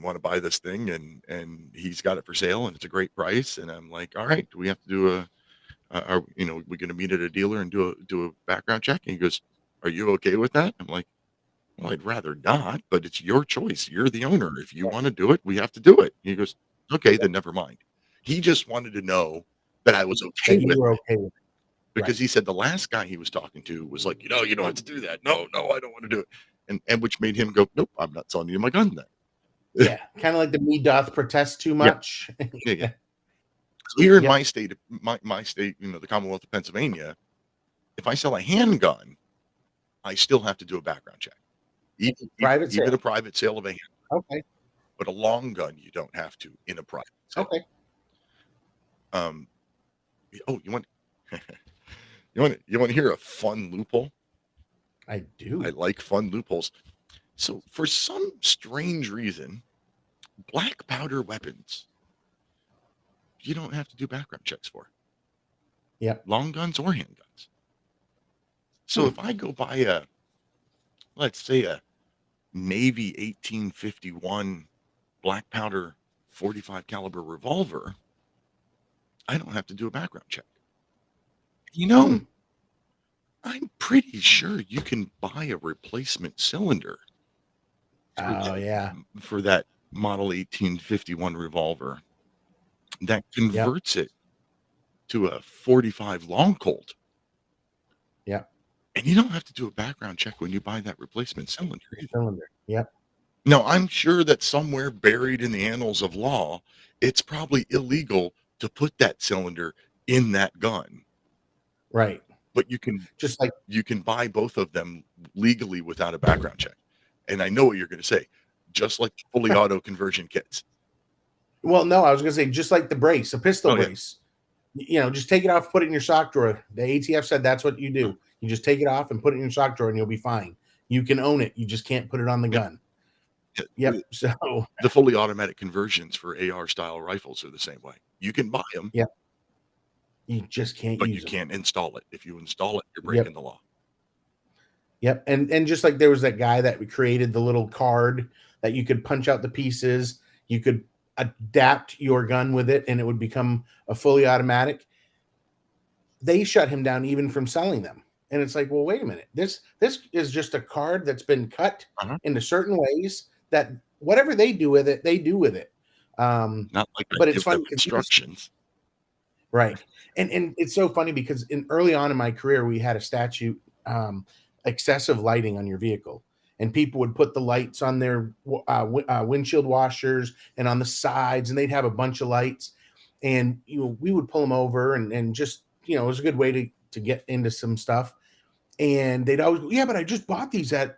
want to buy this thing, and he's got it for sale, and it's a great price. And I'm like, all right, do we have to do are we going to meet at a dealer and do a background check? And he goes, are you okay with that? I'm like, well, I'd rather not, but it's your choice. You're the owner. If you want to do it, we have to do it. And he goes, okay, then never mind. He just wanted to know that I was okay with it. Because he said the last guy he was talking to was like, you don't have to do that. No, I don't want to do it. And which made him go, nope, I'm not selling you my gun then. Yeah, kind of like the me doth protest too much. Yeah. So here in my state, my state, the Commonwealth of Pennsylvania, if I sell a handgun, I still have to do a background check. Even a private sale of a handgun. Okay. But a long gun, you don't have to in a private sale. Okay. You want to hear a fun loophole? I do. I like fun loopholes. So for some strange reason, black powder weapons, you don't have to do background checks for. Yeah. Long guns or handguns. So if I go buy let's say a Navy 1851 black powder 45 caliber revolver, I don't have to do a background check. I'm pretty sure you can buy a replacement cylinder. For that model 1851 revolver that converts it to a 45 long Colt. Yeah. And you don't have to do a background check when you buy that replacement cylinder. Yeah. Now, I'm sure that somewhere buried in the annals of law, it's probably illegal to put that cylinder in that gun. Right. But you can buy both of them legally without a background check. And I know what you're going to say, just like fully auto conversion kits. Well, no, I was going to say just like the brace, a pistol brace. Just take it off, put it in your sock drawer. The ATF said that's what you do. You just take it off and put it in your sock drawer, and you'll be fine. You can own it. You just can't put it on the gun. Yep. So the fully automatic conversions for AR style rifles are the same way. You can buy them. Yep. You just can't but use you can't install it. If you install it, you're breaking the law. Yep. And just like there was that guy that created the little card that you could punch out the pieces, you could adapt your gun with it, and it would become a fully automatic. They shut him down even from selling them. And it's like, well, wait a minute. This is just a card that's been cut into certain ways that whatever they do with it, they do with it. Not like but it's fun instructions. Right. And it's so funny because early on in my career, we had a statute, excessive lighting on your vehicle. And people would put the lights on their windshield washers and on the sides, and they'd have a bunch of lights. And we would pull them over and just, it was a good way to get into some stuff. And they'd always go, yeah, but I just bought these at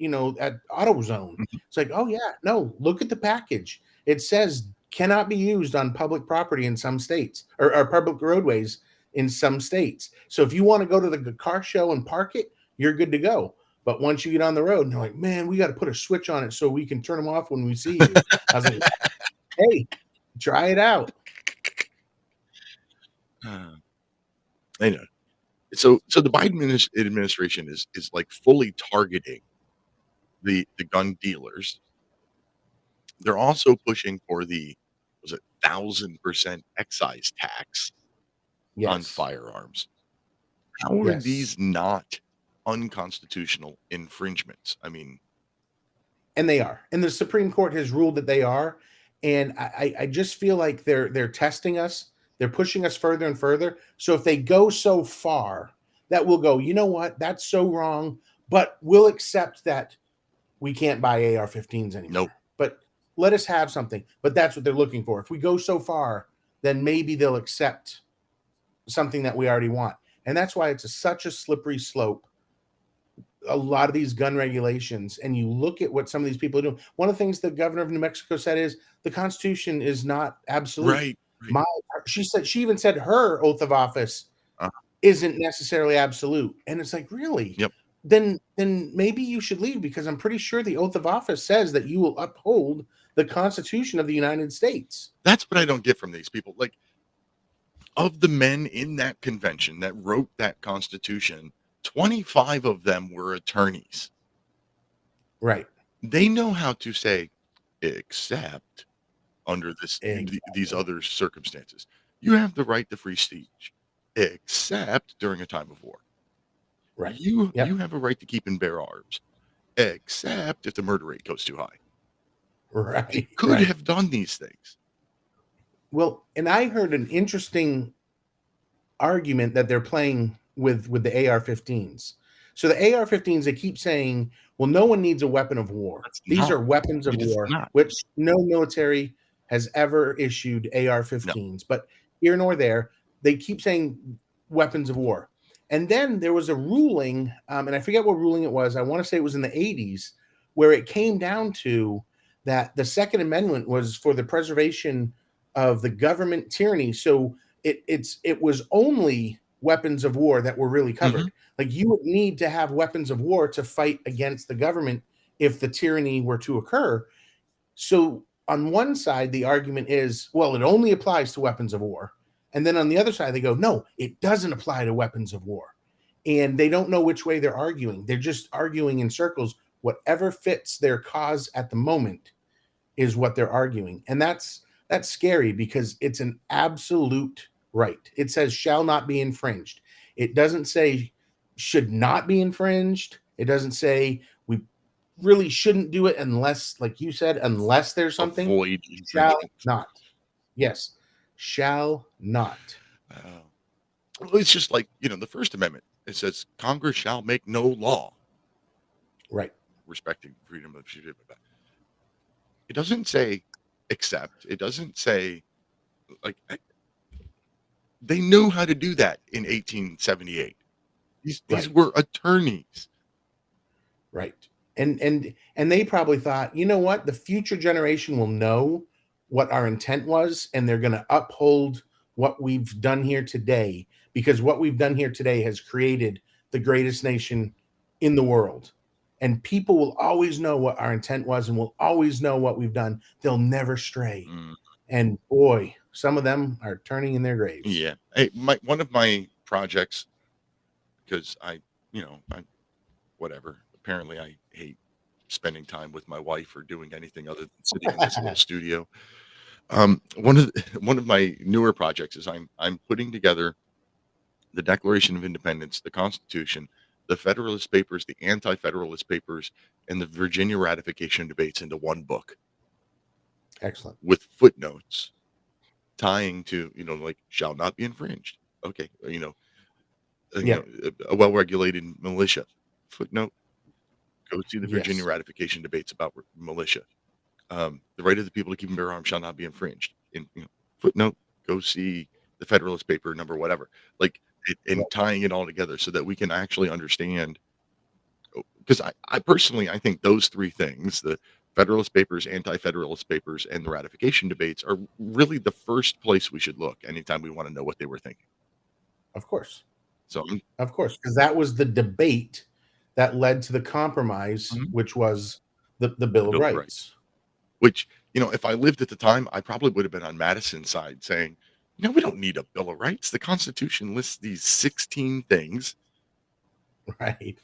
at AutoZone. It's like, oh yeah, no, look at the package. It says cannot be used on public property in some states or public roadways in some states. So if you want to go to the car show and park it, you're good to go. But once you get on the road and you're like, man, we got to put a switch on it so we can turn them off when we see you. I was like, hey, try it out. I know. So the Biden administration is like fully targeting the gun dealers. They're also pushing for the 1,000% excise tax on Yes. firearms. How are these not unconstitutional infringements? I mean, and they are, and the Supreme Court has ruled that they are. And I just feel like they're testing us. They're pushing us further and further. So if they go so far, that we'll go, you know what? That's so wrong, but we'll accept that we can't buy AR-15s anymore. Nope. But let us have something. But that's what they're looking for. If we go so far, then maybe they'll accept something that we already want. And that's why it's such a slippery slope. A lot of these gun regulations, and you look at what some of these people are doing. One of the things the governor of New Mexico said is the Constitution is not absolute. Right. She even said her oath of office isn't necessarily absolute. And it's like, really? Yep. Then maybe you should leave, because I'm pretty sure the oath of office says that you will uphold the Constitution of the United States. That's what I don't get from these people. Like, of the men in that convention that wrote that Constitution, 25 of them were attorneys. Right. They know how to say, except under these other circumstances. You have the right to free speech, except during a time of war. Right. You have a right to keep and bear arms, except if the murder rate goes too high. Right. They could have done these things. Well, and I heard an interesting argument that they're playing with the AR-15s. So the AR-15s, they keep saying, well, no one needs a weapon of war. These are weapons of war, which no military has ever issued AR-15s. No. But here nor there, they keep saying weapons of war. And then there was a ruling, and I forget what ruling it was. I want to say it was in the 80s, where it came down to that the Second Amendment was for the preservation of the government tyranny. So it was only weapons of war that were really covered. Like, you would need to have weapons of war to fight against the government if the tyranny were to occur. So on one side, the argument is, well, it only applies to weapons of war. And then on the other side, they go, no, it doesn't apply to weapons of war. And they don't know which way they're arguing. They're just arguing in circles. Whatever fits their cause at the moment is what they're arguing. And that's scary, because it's an absolute right. It says shall not be infringed. It doesn't say should not be infringed. It doesn't say we really shouldn't do it unless, like you said, unless there's something. Avoid shall not. Yes. Shall not. Well, it's just like, the First Amendment. It says Congress shall make no law. Right. Respecting freedom of speech. It doesn't say except. It doesn't say, like, they know how to do that in 1878. These were attorneys. Right. And they probably thought, you know what? The future generation will know what our intent was, and they're going to uphold what we've done here today, because what we've done here today has created the greatest nation in the world. And people will always know what our intent was, and will always know what we've done. They'll never stray. And boy, some of them are turning in their graves. Yeah. Hey, one of my projects, because whatever. Apparently I hate spending time with my wife or doing anything other than sitting in this little studio. One of my newer projects is I'm putting together the Declaration of Independence, the Constitution, the Federalist Papers, the Anti-Federalist Papers, and the Virginia ratification debates into one book. Excellent. With footnotes tying to, like, shall not be infringed. Okay. A well-regulated militia. Footnote, go see the Virginia ratification debates about militia. The right of the people to keep and bear arms shall not be infringed. In footnote, go see the Federalist Paper number, whatever. Like, and tying it all together so that we can actually understand because I personally, I think those three things, the Federalist Papers, Anti-Federalist Papers, and the ratification debates, are really the first place we should look anytime we want to know what they were thinking. Of course. So, of course, because that was the debate that led to the compromise, which was the Bill of Rights. Which, if I lived at the time, I probably would have been on Madison's side saying, we don't need a Bill of Rights. The Constitution lists these 16 things. Right.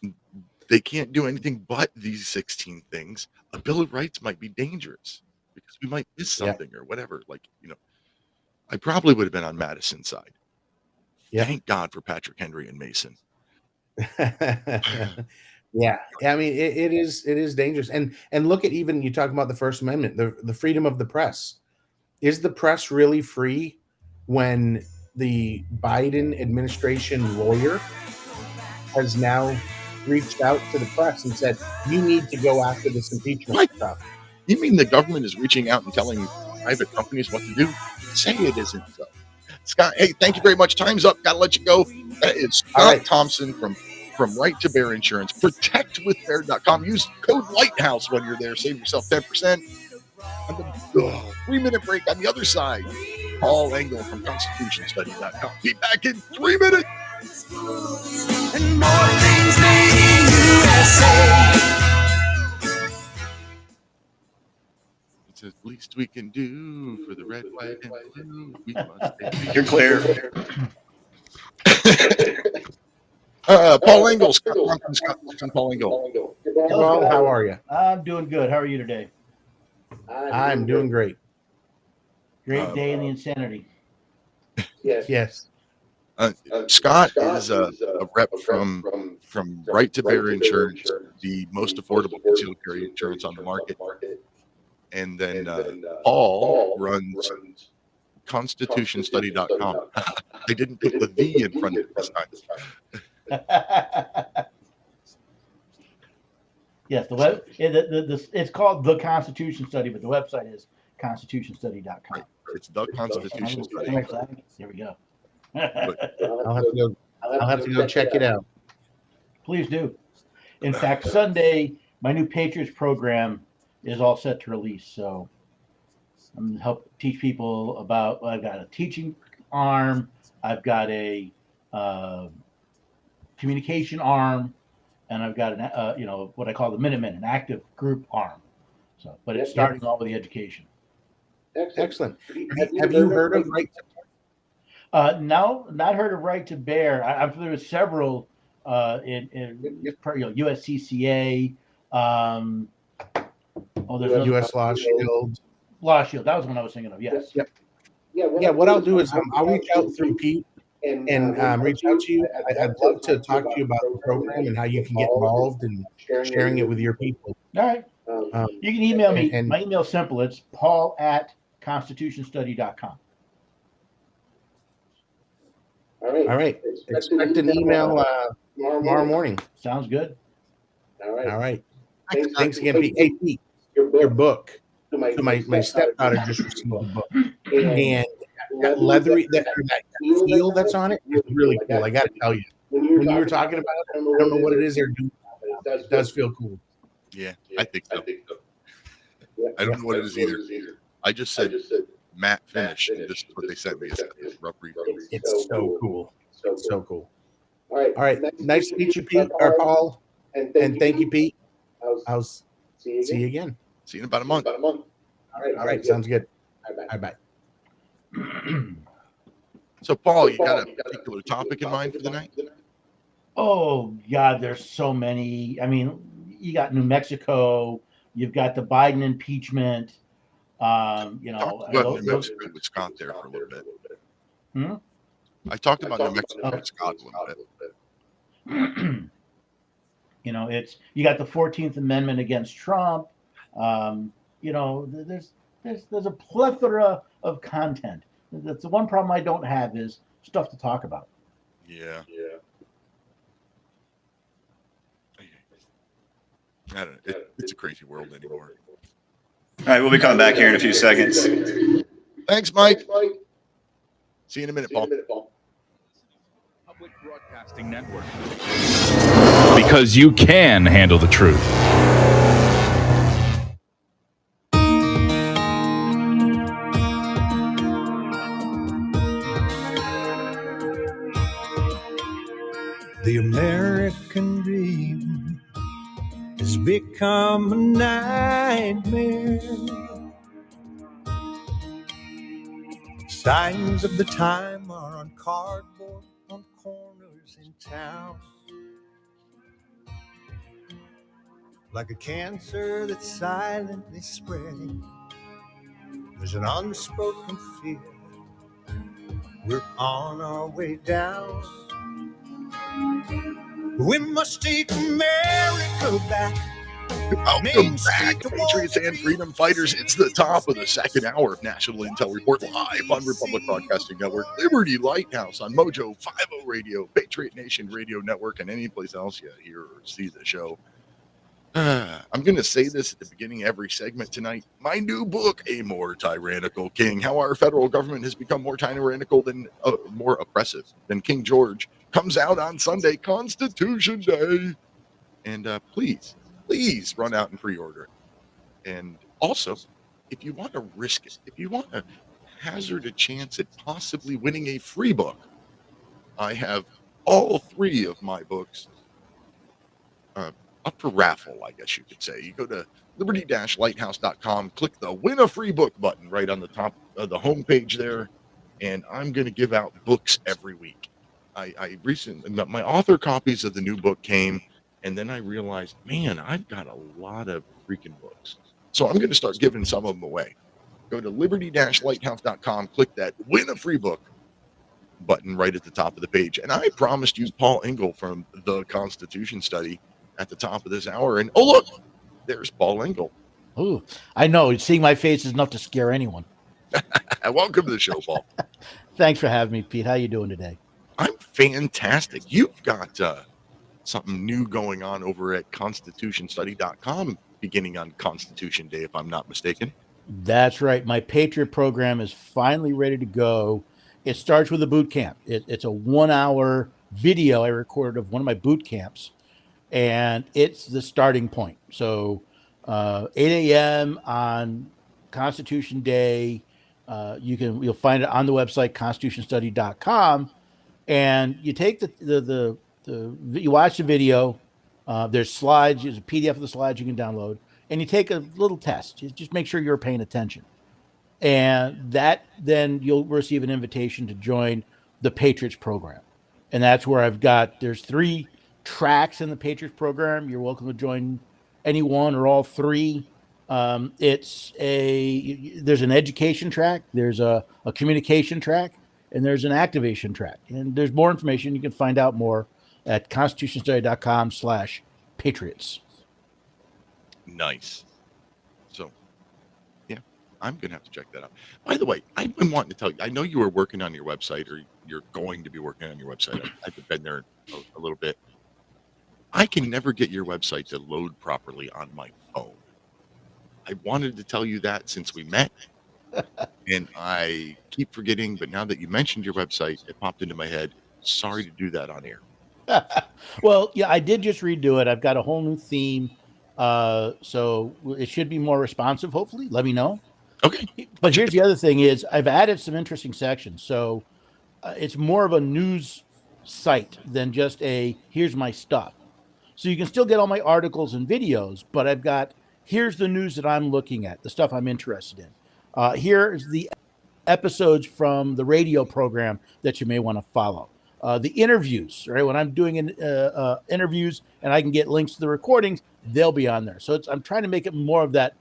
They can't do anything but these 16 things. A Bill of Rights might be dangerous because we might miss something or whatever. I probably would have been on Madison's side. Yeah. Thank God for Patrick Henry and Mason. Yeah. I mean, it is dangerous. And look at, even you talk about the First Amendment, the freedom of the press. Is the press really free when the Biden administration lawyer has now reached out to the press and said, you need to go after this impeachment stuff? You mean the government is reaching out and telling private companies what to do? Say it isn't so. Scott, hey, thank you very much. Time's up. Got to let you go. That is Scott Thompson from Right to Bear Insurance. ProtectWithBear.com. Use code Lighthouse when you're there. Save yourself 10%. 3-minute break on the other side. Paul Engel from ConstitutionStudy.com. Be back in 3 minutes. And more things made in USA. It's the least we can do for the red, white, and blue. We must. You're clear. Paul Engel. Paul Engel. Well, how are you? I'm doing good. How are you today? I'm doing great. Great day in the insanity. Yes. Scott is a rep from Right to Bear Insurance, the most affordable concealed carry insurance on the market. And then Paul runs ConstitutionStudy.com. I didn't put the V in front of it this time. Yes, the web. It's called The Constitution Study, but the website is ConstitutionStudy.com. Right. It's The Constitution Study. Here we go. I'll have to go check it out. Please do. In fact, Sunday, my new Patriots program is all set to release. So I'm going to help teach people about, I've got a teaching arm, I've got a communication arm, and I've got an, what I call the Minutemen, an active group arm. So, but it's starting all with the education. Excellent. Have you heard of Right to No, not heard of Right to Bear. I'm familiar with several in USCCA. There's U.S. Law Shield. Law Shield. That was the one I was thinking of. Yes. Yep. Yeah. What I'll do is I'll reach out through Pete and reach out to you. I'd love to talk to you about the program and how you can get involved and sharing it with your people. All right. You can email me. And my email is simple. It's paul@constitutionstudy.com. All right. Expect an email tomorrow morning. Sounds good. All right. Thanks again, Pete. Hey, Pete, your book. So my stepdaughter just received the book. And that leathery, that feel that's on it is really cool. I got to tell you. When you were talking about it, I don't know what it is they're doing, but it does feel cool. Yeah, I think so. I don't know what it is either. I just said matte finish, and this is what they sent me. Rough read. It's so cool. So cool. All right. Nice to meet you, Pete, or Paul. And thank you, Pete. I'll see you again. See you in about a month. All right. Sounds good. Bye. So, Paul, you got a particular topic in mind for the night? Oh, God, there's so many. I mean, you got New Mexico. You've got the Biden impeachment. Talked about New Mexico with Scott there for a little bit. I talked about New Mexico with Scott a little bit. You got the 14th Amendment against Trump. There's a plethora of content. That's the one problem I don't have is stuff to talk about. Yeah. I don't know. It's a crazy world anymore. All right, we'll be coming back here in a few seconds. Thanks, Mike. See you in a minute, Paul. Public Broadcasting Network. because you can handle the truth. The American dream has become a nightmare. Signs of the time are on cardboard on corners in town. Like a cancer that's silently spreading, there's an unspoken fear. We're on our way down. We must take America back. Welcome back, Patriots and Freedom Fighters. It's the top of the second hour of National Intel Report live on Republic Broadcasting Network, Liberty Lighthouse on Mojo 50 Radio, Patriot Nation Radio Network, and any place else you hear or see the show. I'm going to say this at the beginning of every segment tonight. My new book, A More Tyrannical King, How Our Federal Government Has Become More Tyrannical Than, More Oppressive Than King George, comes out on Sunday, Constitution Day. And please run out and pre-order it. And also, if you want to risk it, if you want to hazard a chance at possibly winning a free book, I have all three of my books up for raffle, I guess you could say. You go to liberty-lighthouse.com, click the win a free book button right on the top of the homepage there, and I'm going to give out books every week. I recently, my author copies of the new book came, and then I realized, man, I've got a lot of freaking books. So I'm going to start giving some of them away. Go to liberty-lighthouse.com, click that win a free book button right at the top of the page. And I promised you Paul Engel from the Constitution Study at the top of this hour. And oh, look, there's Paul Engel. Ooh, I know. Seeing my face is enough to scare anyone. Welcome to the show, Paul. Thanks for having me, Pete. How you doing today? I'm fantastic. You've got something new going on over at constitutionstudy.com beginning on Constitution Day, if I'm not mistaken. That's right. My Patriot program is finally ready to go. It starts with a boot camp. It's a 1 hour video I recorded of one of my boot camps, and it's the starting point. So 8 a.m. on Constitution Day, you'll find it on the website constitutionstudy.com, and you take you watch the video. There's slides. There's a PDF of the slides you can download, and you take a little test. Just make sure you're paying attention, and then you'll receive an invitation to join the Patriots program, and that's where there's 3 tracks in the Patriots program. You're welcome to join any one or all 3. There's an education track, there's a communication track, and there's an activation track. And there's more information. You can find out more at constitutionstudy.com/patriots. Nice. So, yeah, I'm going to have to check that out. By the way, I've been wanting to tell you, I know you were working on your website, or you're going to be working on your website. I've been there a little bit. I can never get your website to load properly on my phone. I wanted to tell you that since we met, and I keep forgetting, but now that you mentioned your website, it popped into my head. Sorry to do that on air. Well, yeah, I did just redo it. I've got a whole new theme, so it should be more responsive, hopefully. Let me know. Okay. But here's the other thing is I've added some interesting sections. So it's more of a news site than just here's my stuff. So you can still get all my articles and videos, but here's the news that I'm looking at, the stuff I'm interested in. Here's the episodes from the radio program that you may want to follow. The interviews, right? When I'm doing interviews and I can get links to the recordings, they'll be on there. So I'm trying to make it more of that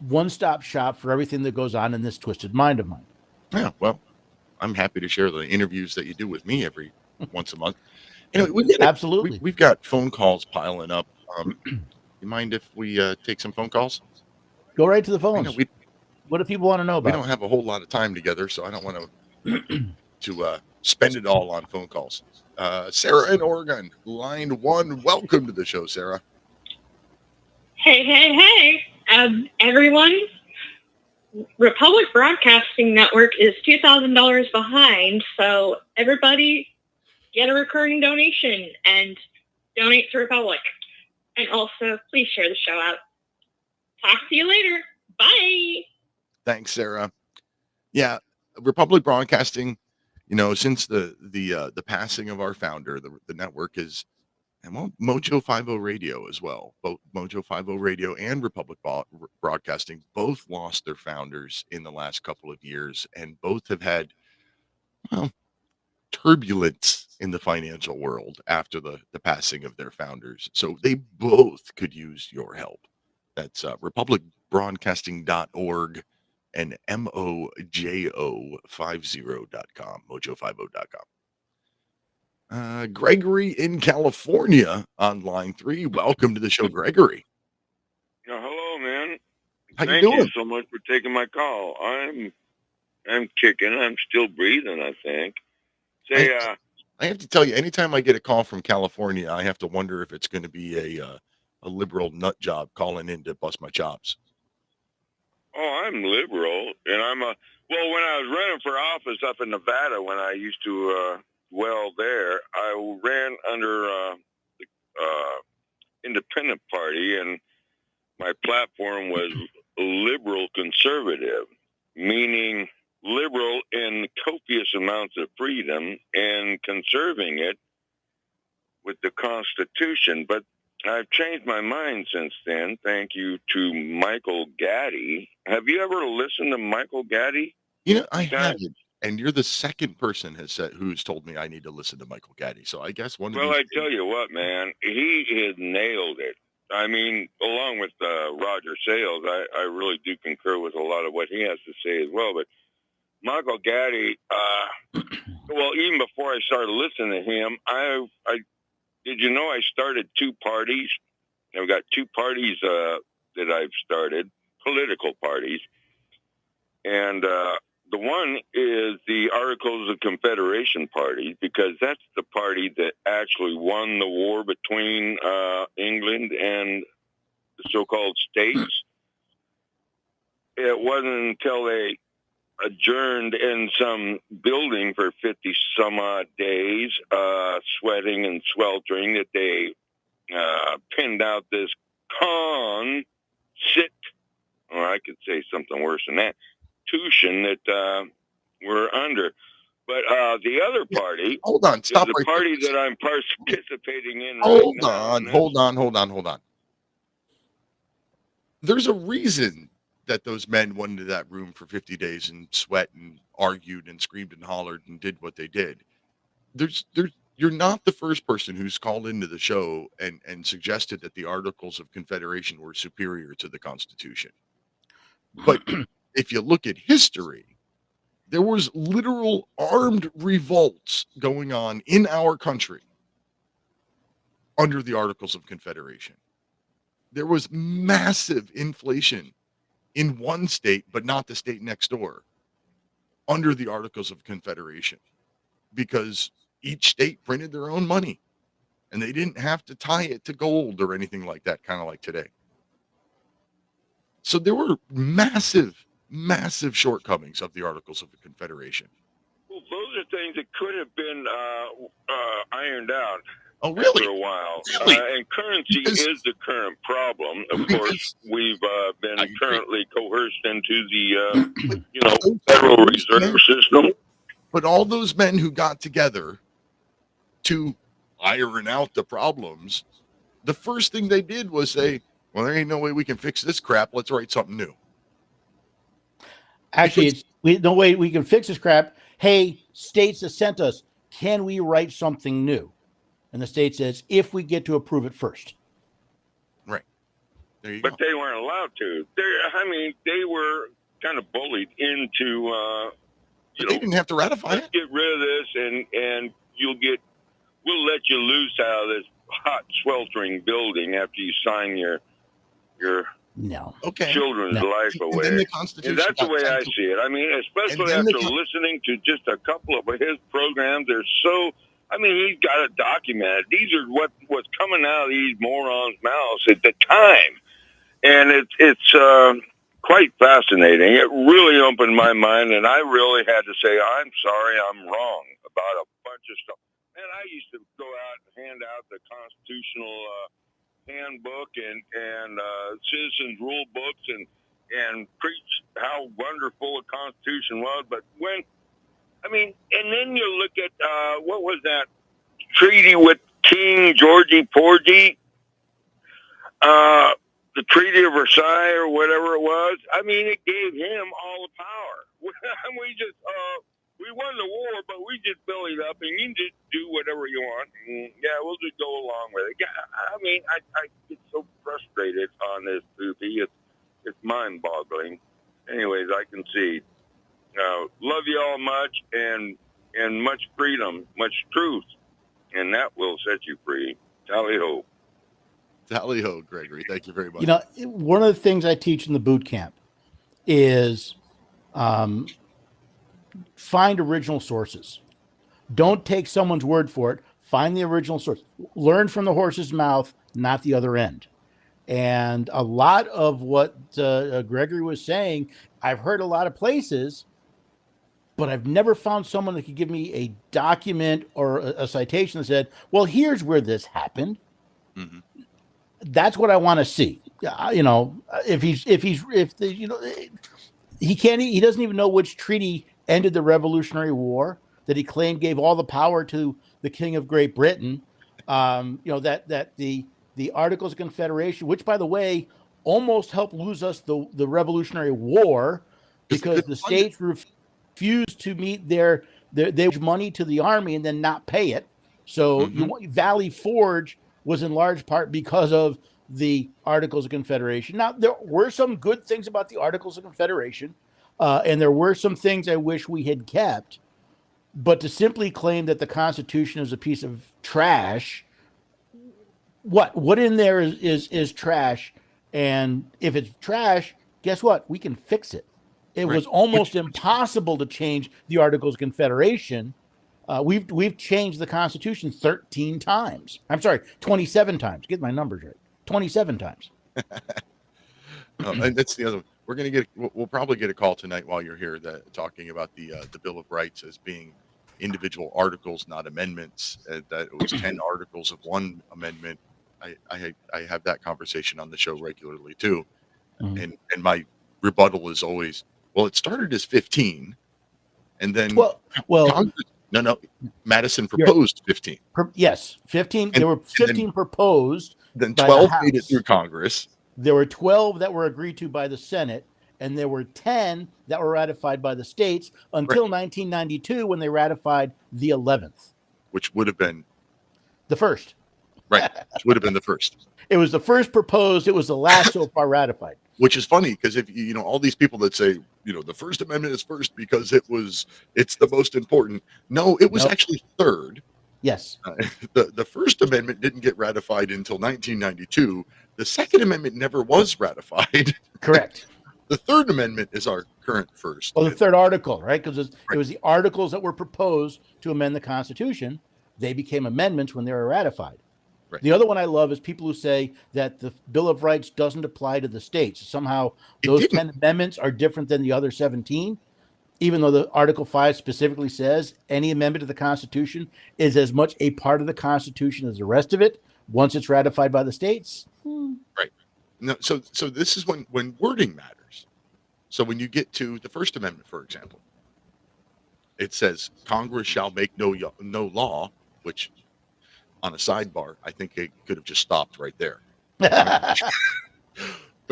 one-stop shop for everything that goes on in this twisted mind of mine. Yeah, well, I'm happy to share the interviews that you do with me every once a month. Absolutely. We've got phone calls piling up. You mind if we take some phone calls? Go right to the phones. What do people want to know about? We don't have a whole lot of time together, so I don't want to spend it all on phone calls. Sarah in Oregon, line 1. Welcome to the show, Sarah. Hey. Everyone, Republic Broadcasting Network is $2,000 behind, so everybody get a recurring donation, and donate to Republic. And also, please share the show out. Talk to you later. Bye. Thanks, Sarah. Yeah, Republic Broadcasting, since the passing of our founder, the network is, and Mojo 50 Radio as well. Both Mojo 50 Radio and Republic Broadcasting both lost their founders in the last couple of years, and both have had, turbulence in the financial world after the passing of their founders. So they both could use your help. That's republicbroadcasting.org and mojo50.com, mojo50.com. Gregory in California on line 3. Welcome to the show, Gregory. Hello, man. How you Thank doing? you so much for taking my call. I'm kicking. I'm still breathing, I think. Say, I have to tell you, anytime I get a call from California, I have to wonder if it's going to be a liberal nut job calling in to bust my chops. oh, I'm liberal, and well, when I was running for office up in Nevada, when I used to dwell there, I ran under the Independent Party, and my platform was liberal conservative, meaning liberal in copious amounts of freedom and conserving it with the Constitution. But I've changed my mind since then, thank you to Michael Gaddy. Have you ever listened to Michael Gaddy? I haven't, and you're the second person who's told me I need to listen to Michael Gaddy. So I guess Well, I tell you what, man, he has nailed it. I mean, along with Roger Sales, I really do concur with a lot of what he has to say as well. But Michael Gaddy, well, even before I started listening to him, I did you know I started 2 parties? I've got 2 parties that I've started, political parties. And the one is the Articles of Confederation Party, because that's the party that actually won the war between England and the so-called states. It wasn't until they adjourned in some building for 50 some odd days, sweating and sweltering, that they pinned out this or I could say something worse than that, Constitution that we're under. But the other party, hold on, stop is the right party there. that I'm participating in Hold right now. on. There's a reason that those men went into that room for 50 days and sweat and argued and screamed and hollered and did what they did. You're not the first person who's called into the show and suggested that the Articles of Confederation were superior to the Constitution. But if you look at history, there was literal armed revolts going on in our country under the Articles of Confederation. There was massive inflation in one state, but not the state next door, under the Articles of Confederation, because each state printed their own money and they didn't have to tie it to gold or anything like that, kind of like today. So there were massive shortcomings of the Articles of the Confederation. Well, those are things that could have been ironed out. Oh, really? After a while. Really? And currency is the current problem. Of course, we've been currently coerced into the, Federal Reserve System. But all those men who got together to iron out the problems, the first thing they did was say, well, there ain't no way we can fix this crap. Let's write something new. Actually, no way we can fix this crap. Hey, states that sent us, can we write something new? And the state says, if we get to approve it first. Right. There you go. But they weren't allowed to. They were kind of bullied into, they didn't have to ratify let's get rid of this and we'll let you loose out of this hot, sweltering building after you sign your children's life away. And that's the way I see it. I mean, especially after listening to just a couple of his programs, they're so... I mean, he's got it documented. These are what's coming out of these morons' mouths at the time. And it's quite fascinating. It really opened my mind, and I really had to say, I'm sorry, I'm wrong about a bunch of stuff. And I used to go out and hand out the constitutional handbook and citizens rule books and preach how wonderful the Constitution was. But and then you look at what was that treaty with King Georgie Porgy, the Treaty of Versailles or whatever it was. I mean, it gave him all the power. We won the war, but we just bellied up, and you can just do whatever you want. And, we'll just go along with it. Yeah, I mean, I get so frustrated on this, Poopy. It's mind-boggling. Anyways, I can see. Love you all much, and much freedom, much truth, and that will set you free. Tally-ho. Tally-ho, Gregory. Thank you very much. You know, one of the things I teach in the boot camp is find original sources. Don't take someone's word for it. Find the original source. Learn from the horse's mouth, not the other end. And a lot of what Gregory was saying, I've heard a lot of places, but I've never found someone that could give me a document or a citation that said, well, here's where this happened. Mm-hmm. That's what I want to see. You know, he doesn't even know which treaty ended the Revolutionary War that he claimed gave all the power to the King of Great Britain. That the Articles of Confederation, which, by the way, almost helped lose us the Revolutionary War because the states refused to meet their money to the army and then not pay it. So Valley Forge was in large part because of the Articles of Confederation. Now, there were some good things about the Articles of Confederation, and there were some things I wish we had kept. But to simply claim that the Constitution is a piece of trash, what in there is trash? And if it's trash, guess what? We can fix it. It was almost impossible to change the Articles of Confederation. We've changed the Constitution 13 times. I'm sorry, 27 times. Get my numbers right. 27 times. And that's the other one. We'll probably get a call tonight while you're here talking about the Bill of Rights as being individual articles, not amendments. That it was 10 articles of one amendment. I have that conversation on the show regularly too, and my rebuttal is always, well, it started as 15, and then Madison proposed 15. Yes, 15. There were 15 proposed. Then 12 made it through Congress. There were 12 that were agreed to by the Senate, and there were 10 that were ratified by the states until 1992 when they ratified the 11th. Which would have been the first. Right. Which would have been the first. It was the first proposed. It was the last so far ratified. Which is funny because if all these people that say, the First Amendment is first because it's the most important. No, it was actually third. Yes. The First Amendment didn't get ratified until 1992. The Second Amendment never was ratified. Correct. The Third Amendment is our current first. Well, the third article, right? Because it was the articles that were proposed to amend the Constitution. They became amendments when they were ratified. Right. The other one I love is people who say that the Bill of Rights doesn't apply to the states. Somehow those 10 amendments are different than the other 17, even though the Article 5 specifically says any amendment to the Constitution is as much a part of the Constitution as the rest of it once it's ratified by the states. Right. No, so this is when wording matters. So when you get to the First Amendment, for example, it says Congress shall make no law, which on a sidebar, I think it could have just stopped right there. But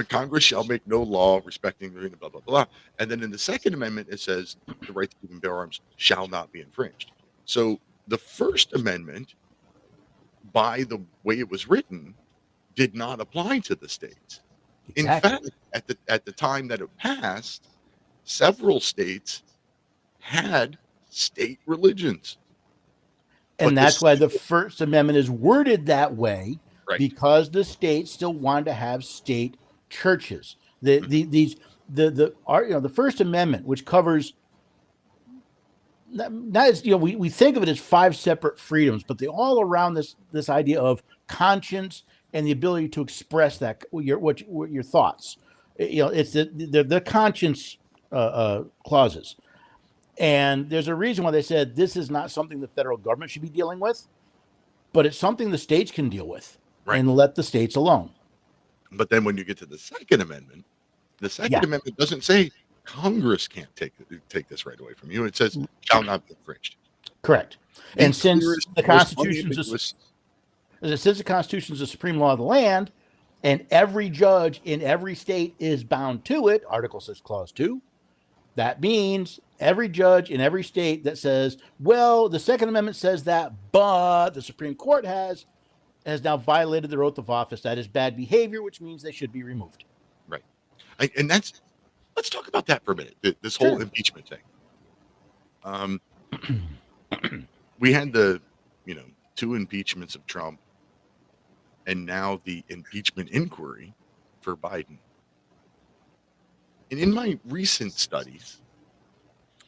Congress shall make no law respecting blah, blah, blah. And then in the Second Amendment, it says the right to keep and bear arms shall not be infringed. So the First Amendment, by the way it was written, did not apply to the states. Exactly. In fact, at the time that it passed, several states had state religions. And that's why the First Amendment is worded that way, because the states still wanted to have state churches. The First Amendment, which covers we think of it as 5 separate freedoms, but they all around this idea of conscience and the ability to express that your thoughts. It's the conscience clauses. And there's a reason why they said this is not something the federal government should be dealing with, but it's something the states can deal with, and let the states alone. But then when you get to the Second Amendment, the Second Amendment doesn't say Congress can't take this right away from you. It says shall not be infringed. Correct. And since the Constitution is the supreme law of the land, and every judge in every state is bound to it, Article 6, Clause 2, that means every judge in every state that says, well, the Second Amendment says that, but the Supreme Court has now violated their oath of office. That is bad behavior, which means they should be removed. Right. And let's talk about that for a minute, this whole impeachment thing. We had the, 2 impeachments of Trump, and now the impeachment inquiry for Biden. And in my recent studies,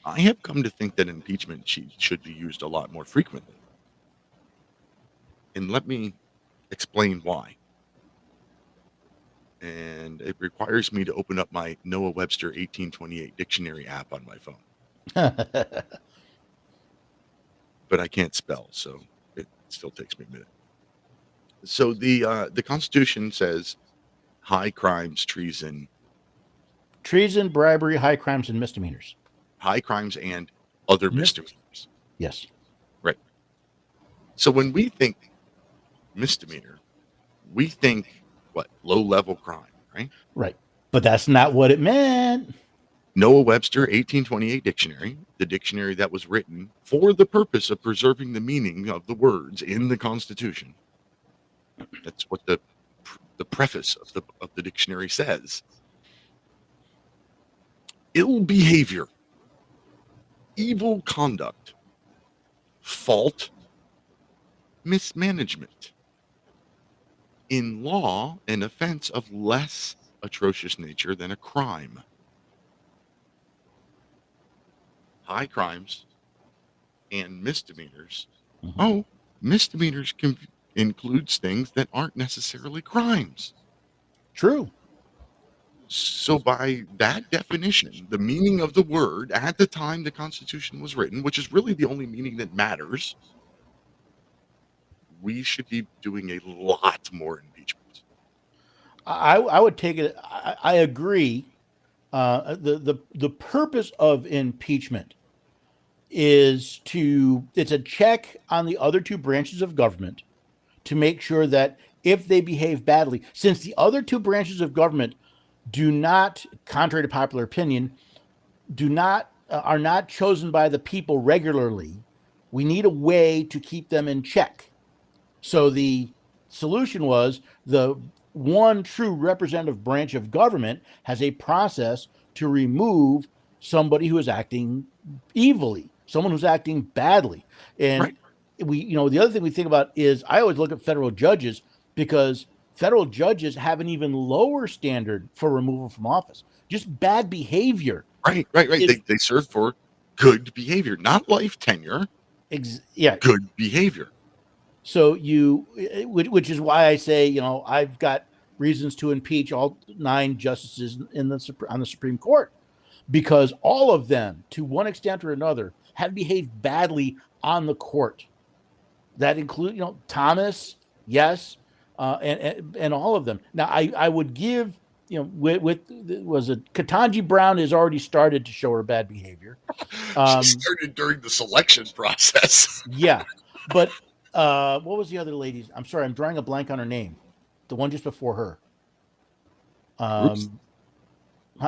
I have come to think that impeachment should be used a lot more frequently. And let me explain why. And it requires me to open up my Noah Webster 1828 dictionary app on my phone. But I can't spell, so it still takes me a minute. So the Constitution says high crimes, treason, bribery, high crimes, and misdemeanors. High crimes and other misdemeanors. Yes. Right. So when we think misdemeanor, we think what? Low-level crime, right? Right. But that's not what it meant. Noah Webster 1828 dictionary, the dictionary that was written for the purpose of preserving the meaning of the words in the Constitution. That's what the preface of the dictionary says. Ill behavior, evil conduct, fault, mismanagement. In law, an offense of less atrocious nature than a crime. High crimes and misdemeanors. Oh, misdemeanors includes things that aren't necessarily crimes. True. So by that definition, the meaning of the word at the time the Constitution was written, which is really the only meaning that matters, we should be doing a lot more impeachment. I would take it. I agree. The purpose of impeachment is it's a check on the other 2 branches of government to make sure that if they behave badly, since the other 2 branches of government do not, contrary to popular opinion, are not chosen by the people regularly, we need a way to keep them in check. So the solution was the one true representative branch of government has a process to remove somebody who is acting evilly, someone who's acting badly. And the other thing we think about is I always look at federal judges because federal judges have an even lower standard for removal from office. Just bad behavior. Right. They serve for good behavior, not life tenure. Good behavior. So which is why I say, I've got reasons to impeach all 9 justices on the Supreme Court, because all of them, to one extent or another, have behaved badly on the court. That includes, Thomas, yes, and all of them. Now, I would give, was it Ketanji Brown has already started to show her bad behavior. She started during the selection process. Yeah, but what was the other lady's? I'm sorry, I'm drawing a blank on her name. The one just before her.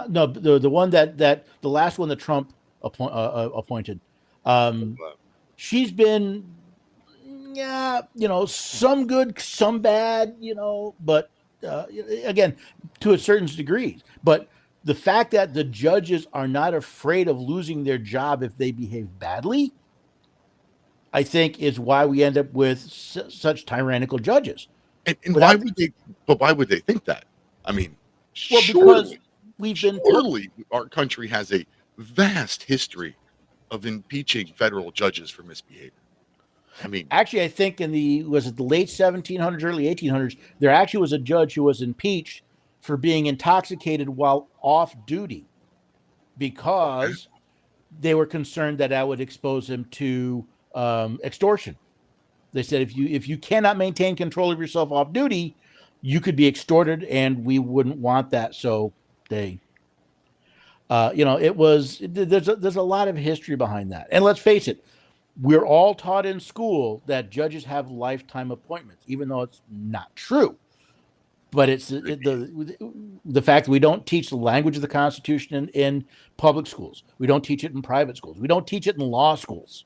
No, the one that the last one that Trump appointed. She's been, some good, some bad, but again, to a certain degree. But the fact that the judges are not afraid of losing their job if they behave badly, I think, is why we end up with such tyrannical judges. And why would they think that? I mean, because we've been told our country has a vast history of impeaching federal judges for misbehavior. I mean, actually, I think in the late 1700s, early 1800s, there actually was a judge who was impeached for being intoxicated while off duty, because they were concerned that would expose him to extortion. They said if you cannot maintain control of yourself off duty, you could be extorted, and we wouldn't want that. So they, there's a lot of history behind that. And let's face it, we're all taught in school that judges have lifetime appointments, even though it's not true. But it's the fact that we don't teach the language of the Constitution in public schools. We don't teach it in private schools. We don't teach it in law schools.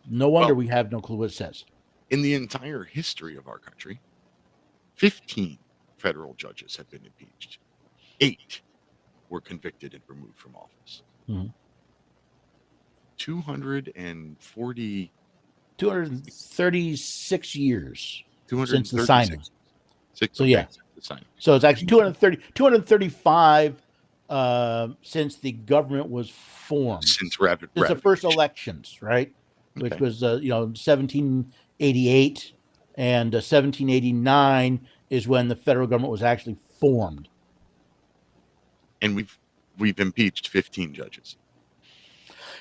No wonder we have no clue what it says. In the entire history of our country, 15 federal judges have been impeached. 8 were convicted and removed from office. 236 years since the 236 signing. So okay, the signing. So it's actually 235 since the government was formed. Since the first elections, right? Which was 1788, and 1789 is when the federal government was actually formed. And we've impeached 15 judges.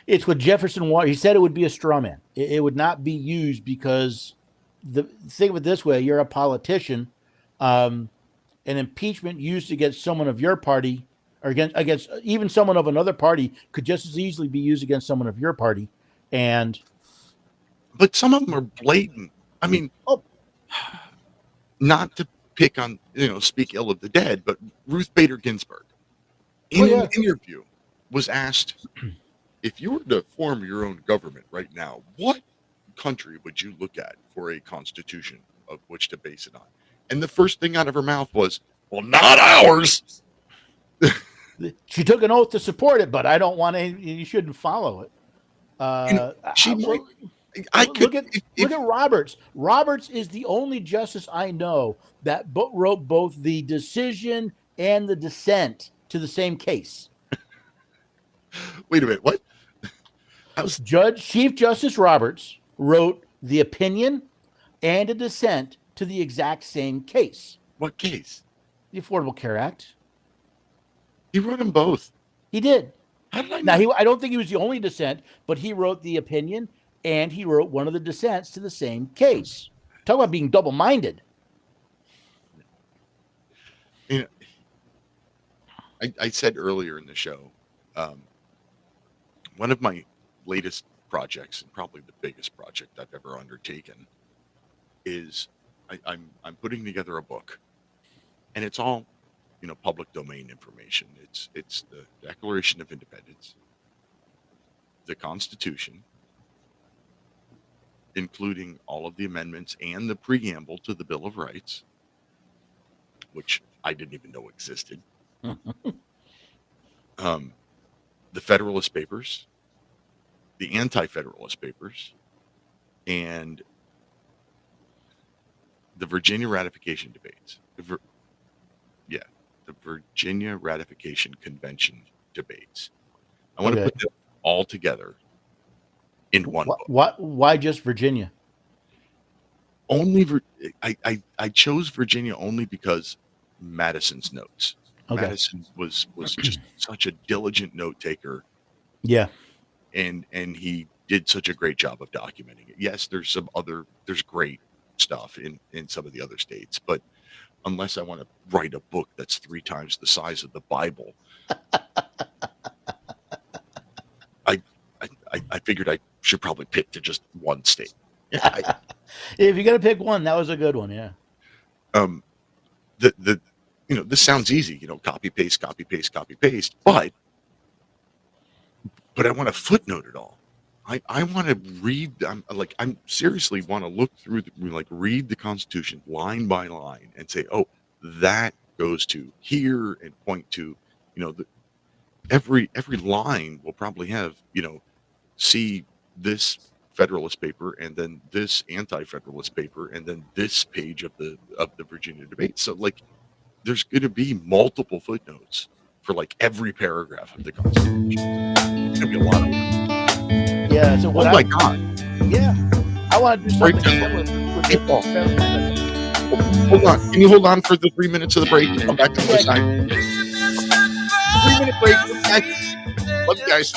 It's what Jefferson wanted. He said it would be a straw man. It would not be used because think of it this way: you're a politician. An impeachment used against someone of your party, or against even someone of another party, could just as easily be used against someone of your party. But some of them are blatant. I mean, not to pick on, speak ill of the dead, but Ruth Bader Ginsburg, in an interview, was asked, if you were to form your own government right now, what country would you look at for a constitution of which to base it on? And the first thing out of her mouth was, well, not ours. She took an oath to support it, but I don't want to. You shouldn't follow it. Look at Roberts. Roberts is the only justice I know that wrote both the decision and the dissent to the same case. Wait a minute, what? Chief Justice Roberts wrote the opinion and a dissent to the exact same case. What case? The Affordable Care Act. He wrote them both. He did. How did I know? I don't think he was the only dissent, but he wrote the opinion and he wrote one of the dissents to the same case. Talk about being double-minded. I said earlier in the show, one of my latest projects, and probably the biggest project I've ever undertaken, is I'm putting together a book, and it's all public domain information. It's the Declaration of Independence, the Constitution, including all of the amendments and the preamble to the Bill of Rights, which I didn't even know existed. The Federalist Papers, the Anti-Federalist Papers, and the Virginia ratification debates. The Virginia Ratification Convention debates. I want to put them all together in one book. Why just Virginia? Only I chose Virginia only because Madison's notes. Okay. Madison was just such a diligent note taker. Yeah. And he did such a great job of documenting it. Yes, there's great stuff in some of the other states, but unless I want to write a book that's 3 times the size of the Bible, I figured I should probably pick to just one state. If you're gonna pick one, that was a good one. Yeah. This sounds easy. Copy paste, copy paste, copy paste, but I want to footnote it all. I want to read. I'm seriously want to look through read the Constitution line by line and say, oh, that goes to here, and point to, every line will probably have, see this Federalist paper, and then this Anti-Federalist paper, and then this page of the Virginia debate. So there's going to be multiple footnotes for every paragraph of the Constitution. It's going to be a lot of work. Yeah. So oh my God. Yeah. I want to do something with hold on. Can you hold on for the 3 minutes of the break and come back to the other side? 3-minute break. Love you guys.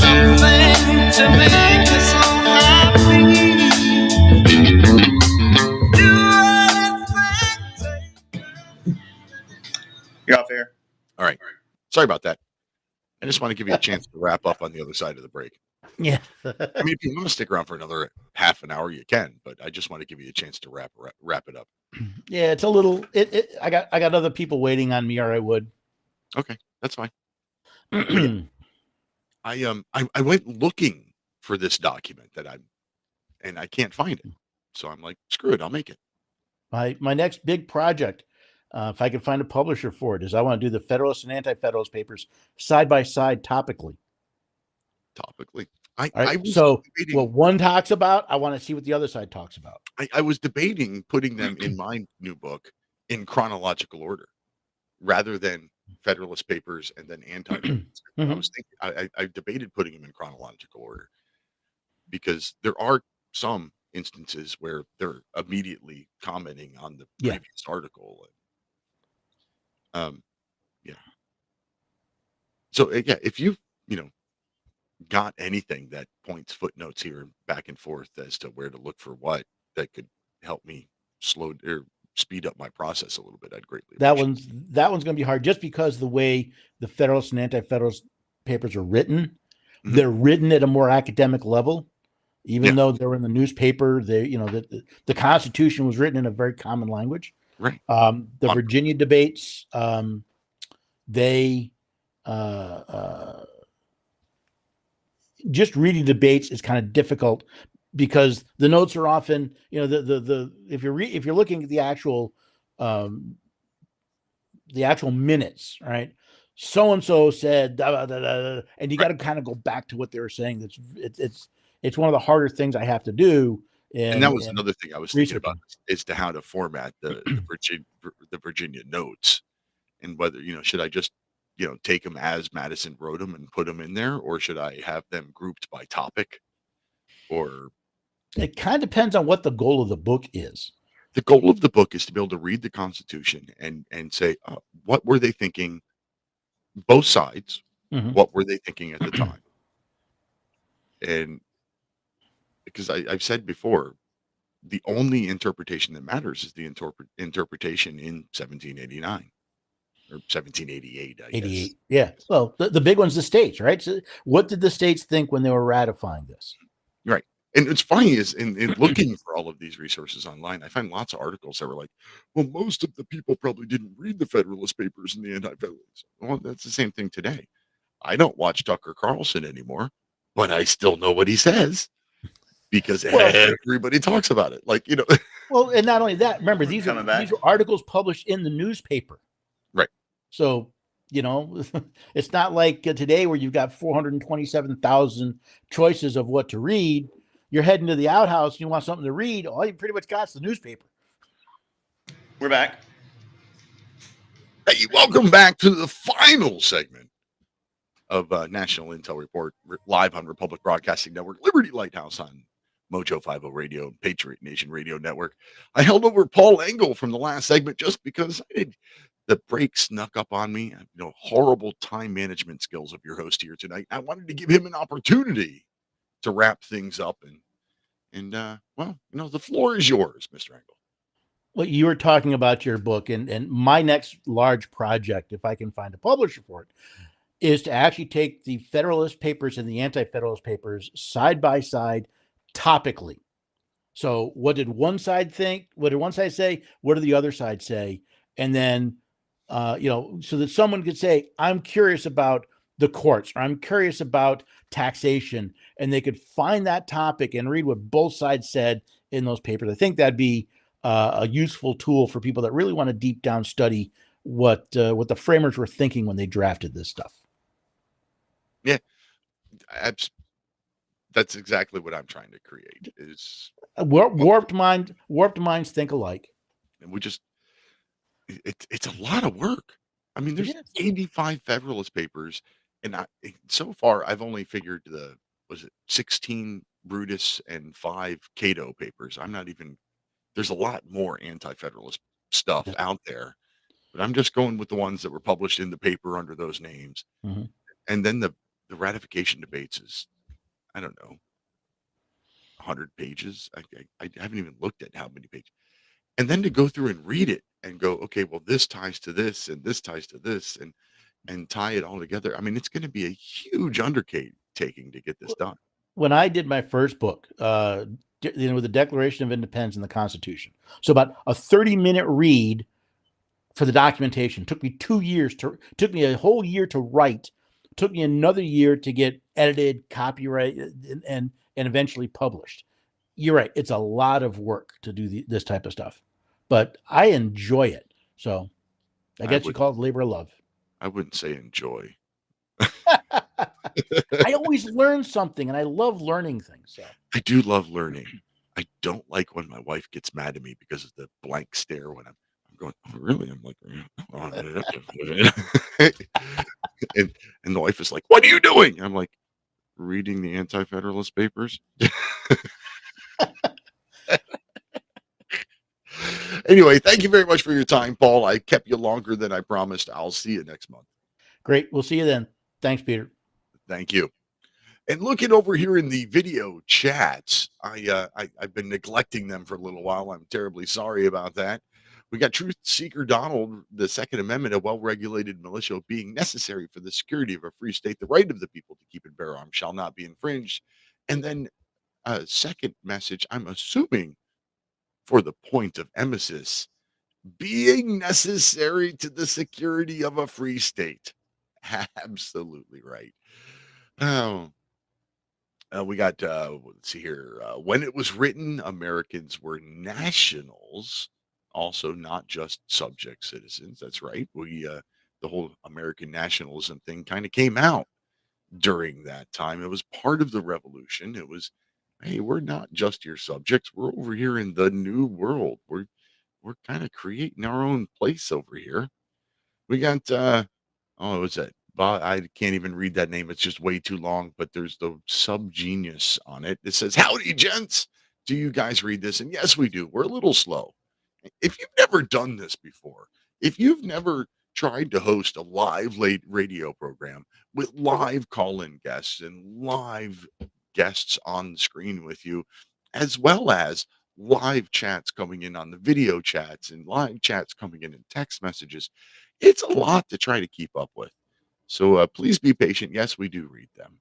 Something to make us so happy. You're off air. All right. Sorry about that. I just want to give you a chance to wrap up on the other side of the break. Yeah. I mean, if you want to stick around for another half an hour, you can, but I just want to give you a chance to wrap it up. Yeah, it's a little. I got other people waiting on me, or I would. Okay, that's fine. I went looking for this document and I can't find it. So I'm like, screw it, I'll make it. My next big project, if I can find a publisher for it, is I want to do the Federalist and Anti-Federalist papers side by side topically. I was debating, what one talks about, I want to see what the other side talks about. I was debating putting them in my new book in chronological order rather than Federalist papers and then anti-Federalist. I was thinking, I debated putting them in chronological order because there are some instances where they're immediately commenting on the previous article. Yeah. So if you got anything that points footnotes here back and forth as to where to look for what that could help me slow or speed up my process a little bit, I'd greatly appreciate it. That one's going to be hard just because the way the Federalist and Anti-Federalist papers are written, they're written at a more academic level, even though they're in the newspaper. The Constitution was written in a very common language. Right. The Virginia debates, just reading debates is kind of difficult because the notes are often, if you're looking at the actual minutes, right? So and so said, and you got to kind of go back to what they were saying. It's one of the harder things I have to do. And that was another thing I was thinking about as to how to format the Virginia notes, and whether should I just take them as Madison wrote them and put them in there, or should I have them grouped by topic? Or it kind of depends on what the goal of the book is. The goal of the book is to be able to read the Constitution and say, what were they thinking? Both sides, what were they thinking at the time? And because I've said before, the only interpretation that matters is the interpretation in 1789. Or 1788, I guess. Yeah. Well, the big one's the states, right? So what did the states think when they were ratifying this? Right. And it's funny is in looking for all of these resources online, I find lots of articles that were like, well, most of the people probably didn't read the Federalist papers and the Anti-Federalists. Well, that's the same thing today. I don't watch Tucker Carlson anymore, but I still know what he says because everybody talks about it. Well, and not only that, remember, these are articles published in the newspaper. Right. So, it's not like today where you've got 427,000 choices of what to read. You're heading to the outhouse and you want something to read. All you pretty much got is the newspaper. We're back. Hey, welcome back to the final segment of National Intel Report live on Republic Broadcasting Network, Liberty Lighthouse on Mojo 50 Radio and Patriot Nation Radio Network. I held over Paul Engel from the last segment just because the break snuck up on me. Horrible time management skills of your host here tonight. I wanted to give him an opportunity to wrap things up, and the floor is yours, Mr. Engel. Well, you were talking about your book, and my next large project, if I can find a publisher for it, is to actually take the Federalist papers and the Anti-Federalist papers side by side topically. So what did one side think? What did one side say? What did the other side say? And then, so that someone could say, I'm curious about the courts, or I'm curious about taxation, and they could find that topic and read what both sides said in those papers. I think that'd be a useful tool for people that really want to deep down study what the framers were thinking when they drafted this stuff. Yeah, that's exactly what I'm trying to create. Is warped minds think alike, and it's a lot of work. I mean, there's 85 Federalist papers, and so far I've only figured 16 Brutus and 5 Cato papers. There's a lot more anti-Federalist stuff out there, but I'm just going with the ones that were published in the paper under those names. And then the ratification debates is, I don't know, 100 pages. I haven't even looked at how many pages. And then to go through and read it and go, okay, well, this ties to this and this ties to this and tie it all together. I mean, it's going to be a huge undertaking to get this done. When I did my first book, with the Declaration of Independence and the Constitution, so about a 30-minute read for the documentation took me 2 years took me a whole year to write, took me another year to get edited, copyrighted, and eventually published. You're right; it's a lot of work to do this type of stuff, but I enjoy it. So I guess you call it labor of love. I wouldn't say enjoy. I always learn something, and I love learning things. So. I do love learning. I don't like when my wife gets mad at me because of the blank stare when I'm going, oh, really? I'm like, and the wife is like, what are you doing? I'm like, reading the Anti-Federalist Papers. Anyway, thank you very much for your time, Paul. I kept you longer than I promised. I'll see you next month. Great. We'll see you then. Thanks, Peter. Thank you. And looking over here in the video chats, I've been neglecting them for a little while. I'm terribly sorry about that. We got Truth Seeker Donald, the Second Amendment, a well-regulated militia being necessary for the security of a free state. The right of the people to keep and bear arms shall not be infringed. And then a second message, I'm assuming for the point of emphasis, being necessary to the security of a free state. Absolutely right. We got, let's see here. When it was written, Americans were nationals, also not just subject citizens. That's right. The whole American nationalism thing kind of came out during that time. It was part of the revolution. It was, hey, we're not just your subjects. We're over here in the new world. We're kind of creating our own place over here. We got, what was that? I can't even read that name. It's just way too long, but there's the subgenius on it. It says, howdy, gents. Do you guys read this? And yes, we do. We're a little slow. If you've never done this before, if you've never tried to host a live late radio program with live call-in guests and live guests on the screen with you, as well as live chats coming in on the video chats and live chats coming in text messages, it's a lot to try to keep up with. So please be patient. Yes, we do read them.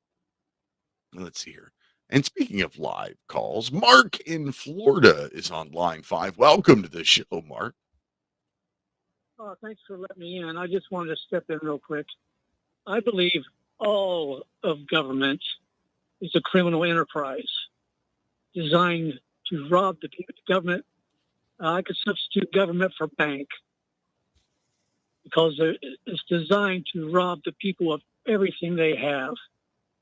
Let's see here. And speaking of live calls, Mark in Florida is on line 5. Welcome to the show, Mark. Thanks for letting me in. I just wanted to step in real quick. I believe all of government is a criminal enterprise designed to rob the people. Government, I could substitute government for bank, because it's designed to rob the people of everything they have.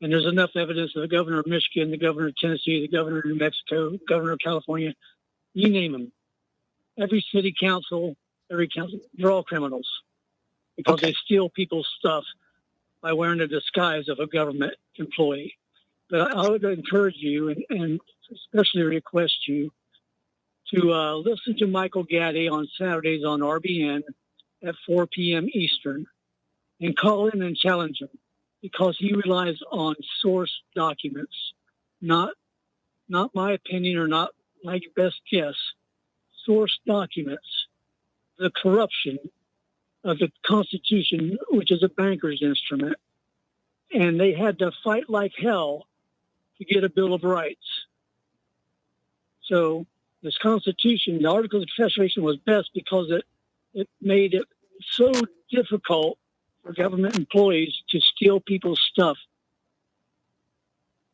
And there's enough evidence that the governor of Michigan, the governor of Tennessee, the governor of New Mexico, the governor of California, you name them. Every city council, they're all criminals because they steal people's stuff by wearing the disguise of a government employee. But I would encourage you and especially request you to listen to Michael Gaddy on Saturdays on RBN at 4 p.m. Eastern, and call him and challenge him, because he relies on source documents, not my opinion or not my best guess. Source documents, the corruption of the Constitution, which is a banker's instrument, and they had to fight like hell to get a Bill of Rights. So this Constitution, the Articles of Confederation, was best because it made it so difficult for government employees to steal people's stuff.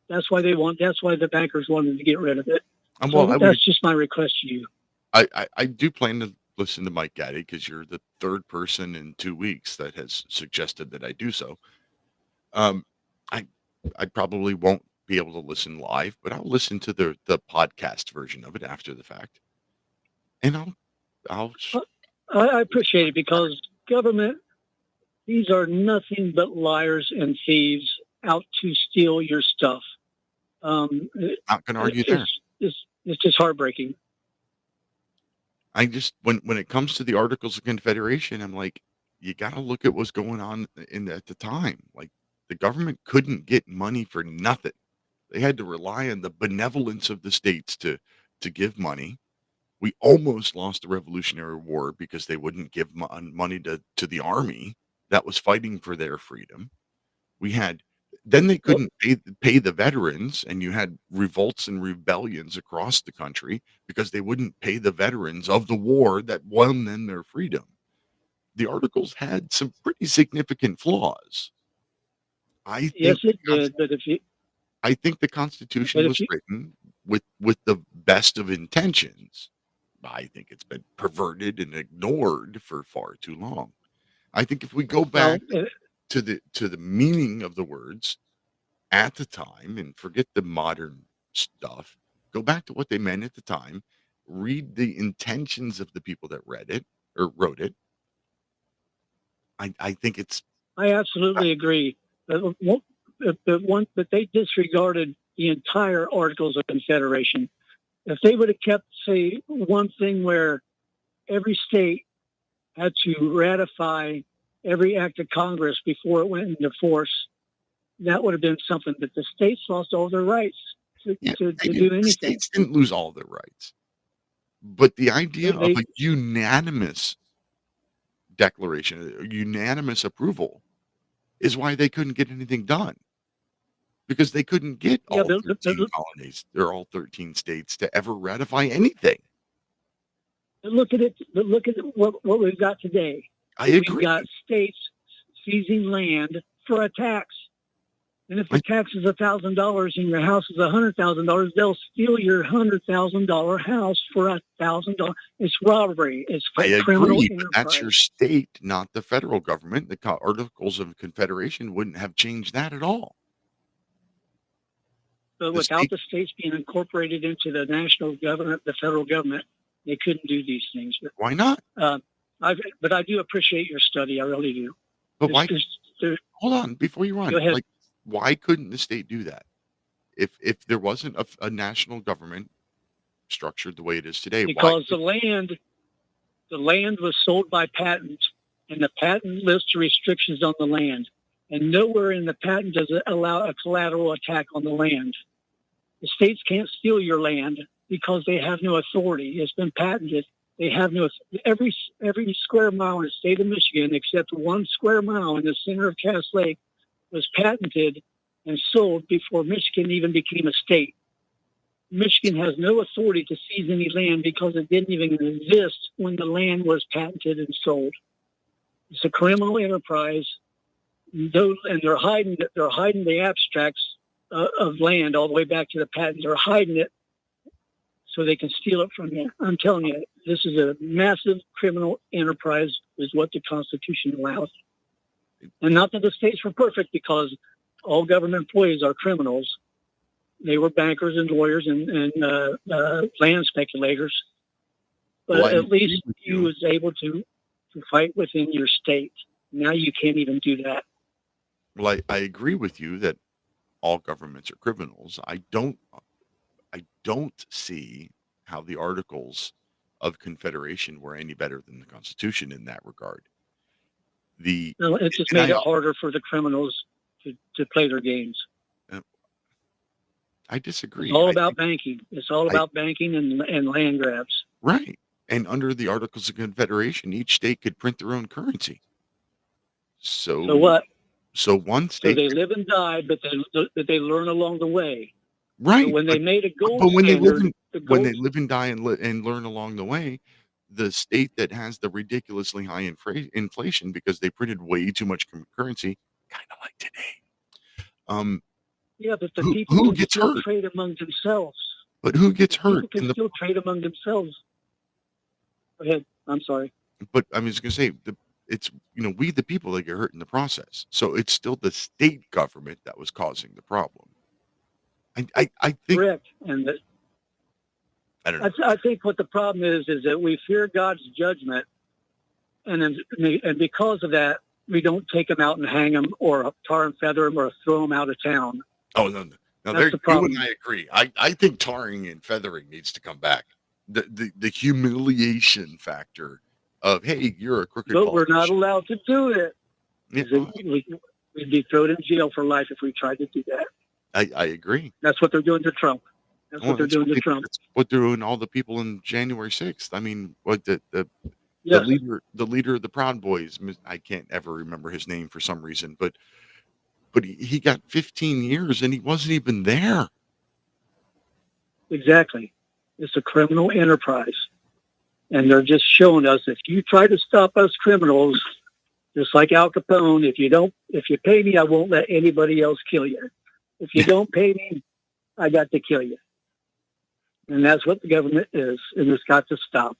That's why the bankers wanted to get rid of it. That's just my request to you. I do plan to listen to Mike Gaddy, because you're the third person in 2 weeks that has suggested that I do so. I probably won't be able to listen live, but I'll listen to the podcast version of it after the fact. And I appreciate it, because government, these are nothing but liars and thieves out to steal your stuff. Not going to argue there. It's just heartbreaking. I just, when it comes to the Articles of Confederation, I'm like, you got to look at what's going on at the time. Like, The government couldn't get money for nothing. They had to rely on the benevolence of the states to give money. We almost lost the Revolutionary War because they wouldn't give money to the army that was fighting for their freedom. We had then they couldn't pay the veterans, and you had revolts and rebellions across the country because they wouldn't pay the veterans of the war that won them their freedom. The Articles had some pretty significant flaws. I Yes, think it did. But I think the Constitution was written with the best of intentions. I think it's been perverted and ignored for far too long. I think if we go back to the meaning of the words at the time and forget the modern stuff, go back to what they meant at the time, read the intentions of the people that read it or wrote it. I think it's. I absolutely agree. But they disregarded the entire Articles of Confederation. If they would have kept, say, one thing where every state had to ratify every act of Congress before it went into force, that would have been something. But the states lost all their rights to do anything. The states didn't lose all their rights. But the idea of a unanimous declaration, a unanimous approval, is why they couldn't get anything done. Because they couldn't get all 13 colonies or all 13 states to ever ratify anything. But look at it. But look at what we've got today. I agree. We've got states seizing land for a tax. And if the tax is $1,000 and your house is $100,000, they'll steal your $100,000 house for $1,000. It's robbery. It's criminal agree, enterprise. but that's your state, not the federal government. The Articles of Confederation wouldn't have changed that at all. But without the states being incorporated into the national government, the federal government, they couldn't do these things. But, why not? But I do appreciate your study. I really do. But why? Hold on, before you run. Go ahead. Like, why couldn't the state do that? If there wasn't a national government structured the way it is today? Because the land was sold by patent, and the patent lists restrictions on the land. And nowhere in the patent does it allow a collateral attack on the land. The states can't steal your land because they have no authority. It's been patented. They have no every square mile in the state of Michigan, except 1 square mile in the center of Cass Lake, was patented and sold before Michigan even became a state. Michigan has no authority to seize any land because it didn't even exist when the land was patented and sold. It's a criminal enterprise. And they're hiding the abstracts of land all the way back to the patent. They're hiding it so they can steal it from you. I'm telling you, this is a massive criminal enterprise, is what the Constitution allows. And not that the states were perfect, because all government employees are criminals. They were bankers and lawyers and land speculators. But at least you was able to fight within your state. Now you can't even do that. Well, I agree with you that all governments are criminals. I don't see how the Articles of Confederation were any better than the Constitution in that regard. It just made it harder for the criminals to play their games. I disagree. It's all about banking. It's all about banking and land grabs. Right. And under the Articles of Confederation, each state could print their own currency. So what? So one state. So they live and die, but they learn along the way. Right. So when they made a gold but when standard, they live and die and learn along the way, the state that has the ridiculously high inflation because they printed way too much currency, kind of like today. Yeah, but the people can still trade among themselves. But who gets hurt? People can still trade among themselves. Go ahead. I'm sorry. But I was going to say, it's we the people that get hurt in the process. So it's still the state government that was causing the problem. I think correct, and I don't know. I think what the problem is that we fear God's judgment, and because of that, we don't take them out and hang them, or tar and feather them, or throw them out of town. Oh no! That's the problem. You and I agree. I think tarring and feathering needs to come back. The humiliation factor of, hey, you're a crooked but we're politician. not allowed to do it. Yeah. We'd be thrown in jail for life if we tried to do that. I agree. That's what they're doing to Trump. That's Well, what they're doing to Trump. That's what they're doing all the people in January 6th. I mean, what the Yes. leader of the Proud Boys, I can't ever remember his name for some reason, but he got 15 years and he wasn't even there. Exactly. It's a criminal enterprise. And they're just showing us, if you try to stop us criminals, just like Al Capone, if you pay me, I won't let anybody else kill you. If you don't pay me, I got to kill you. And that's what the government is, and it's got to stop.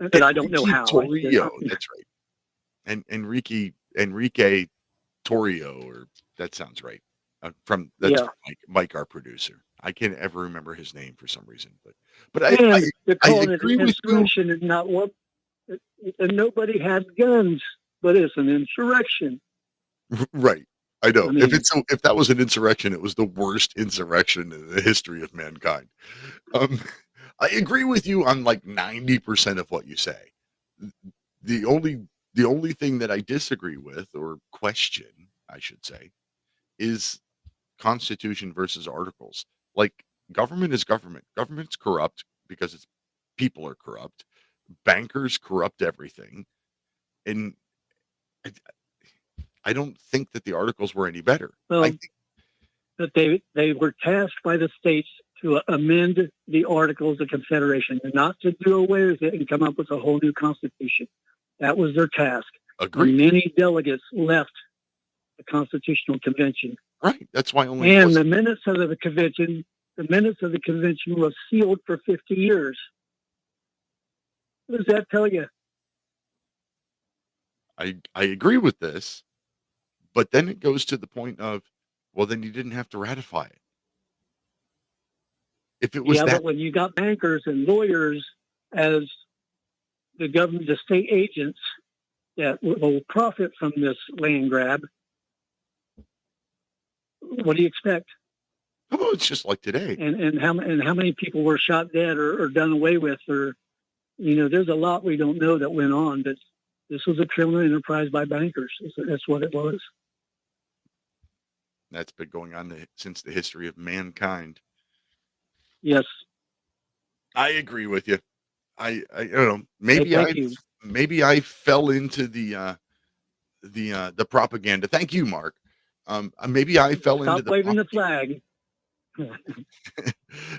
And I don't know how. Torrio, that's right. And Enrique Torrio, or that sounds right. From Mike, our producer. I can't ever remember his name for some reason, but I agree with you. And not what, and nobody had guns, but it's an insurrection. Right. I know. I mean, if that was an insurrection, it was the worst insurrection in the history of mankind. I agree with you on like 90% of what you say. The only thing that I disagree with, or question, I should say, is Constitution versus Articles. Like, government is government. Government's corrupt because people are corrupt. Bankers corrupt everything. And I don't think that the Articles were any better. Well, but they were tasked by the states to amend the Articles of Confederation, and not to do away with it and come up with a whole new constitution. That was their task. Agreed. And many delegates left the Constitutional Convention. Right. That's why only. And the minutes of the convention was sealed for 50 years. What does that tell you? I agree with this, but then it goes to the point of, well, then you didn't have to ratify it. If it was but when you got bankers and lawyers as the government, the state agents that will profit from this land grab, what do you expect? Oh, it's just like today. And how many people were shot dead or done away with, or there's a lot we don't know that went on. But this was a criminal enterprise by bankers. That's what it was. That's been going on since the history of mankind. Yes, I agree with you. I don't know. Maybe I fell into the propaganda. Thank you, Mark. Maybe I fell into waving the flag.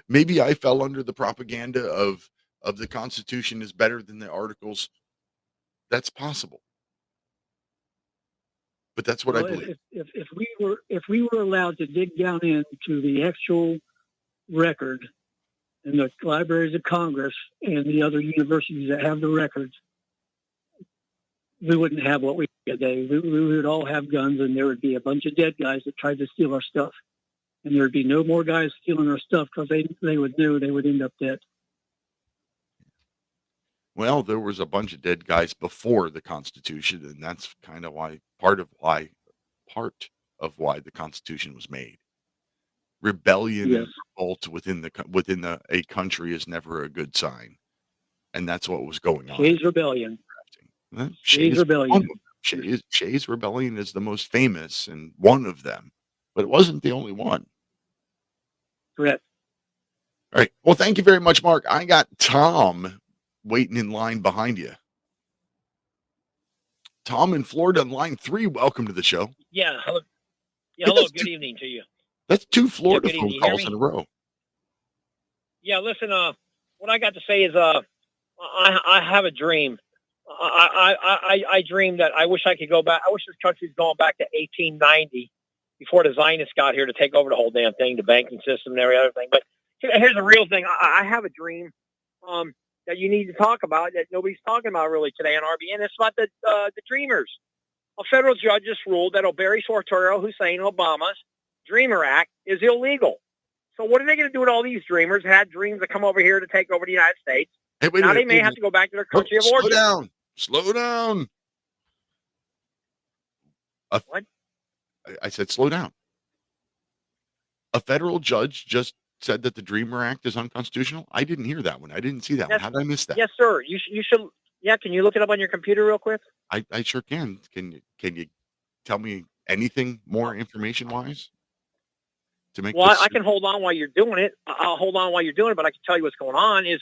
Maybe I fell under the propaganda of the Constitution is better than the Articles. That's possible, but that's what I believe. If we were allowed to dig down into the actual record in the libraries of Congress and the other universities that have the records, we wouldn't have what we have today. We would all have guns, and there would be a bunch of dead guys that tried to steal our stuff. And there would be no more guys stealing our stuff because they would know they would end up dead. Well, there was a bunch of dead guys before the Constitution, and that's kind of part of why the Constitution was made. Rebellion and revolt within a country is never a good sign, and that's what was going on. Shays Rebellion. Shays Rebellion. Shays Rebellion is the most famous and one of them, but it wasn't the only one. Correct. All right. Well, thank you very much, Mark. I got Tom waiting in line behind you. Tom in Florida on line 3. Welcome to the show. Yeah. Hello. Yeah. Hello. Good evening to you. That's 2 Florida phone calls in a row. Yeah. Listen. What I got to say is, I have a dream. I dream that I wish I could go back. I wish this country's going back to 1890 before the Zionists got here to take over the whole damn thing, the banking system and every other thing. But here's the real thing. I have a dream that you need to talk about that nobody's talking about really today on RBN. It's about the Dreamers. A federal judge just ruled that Barry Soetoro Hussein Obama's Dreamer Act is illegal. So what are they going to do with all these dreamers who had dreams to come over here to take over the United States? Hey, now they may have to go back to their country of origin. Slow down. What? I said slow down. A federal judge just said that the Dreamer Act is unconstitutional. I didn't hear that one. I didn't see that one. How did I miss that? Yes, sir. You should. Yeah, can you look it up on your computer real quick? I sure can. Can you tell me anything more information wise to make Well, this? I can hold on while you're doing it. I'll hold on while you're doing it, but I can tell you what's going on is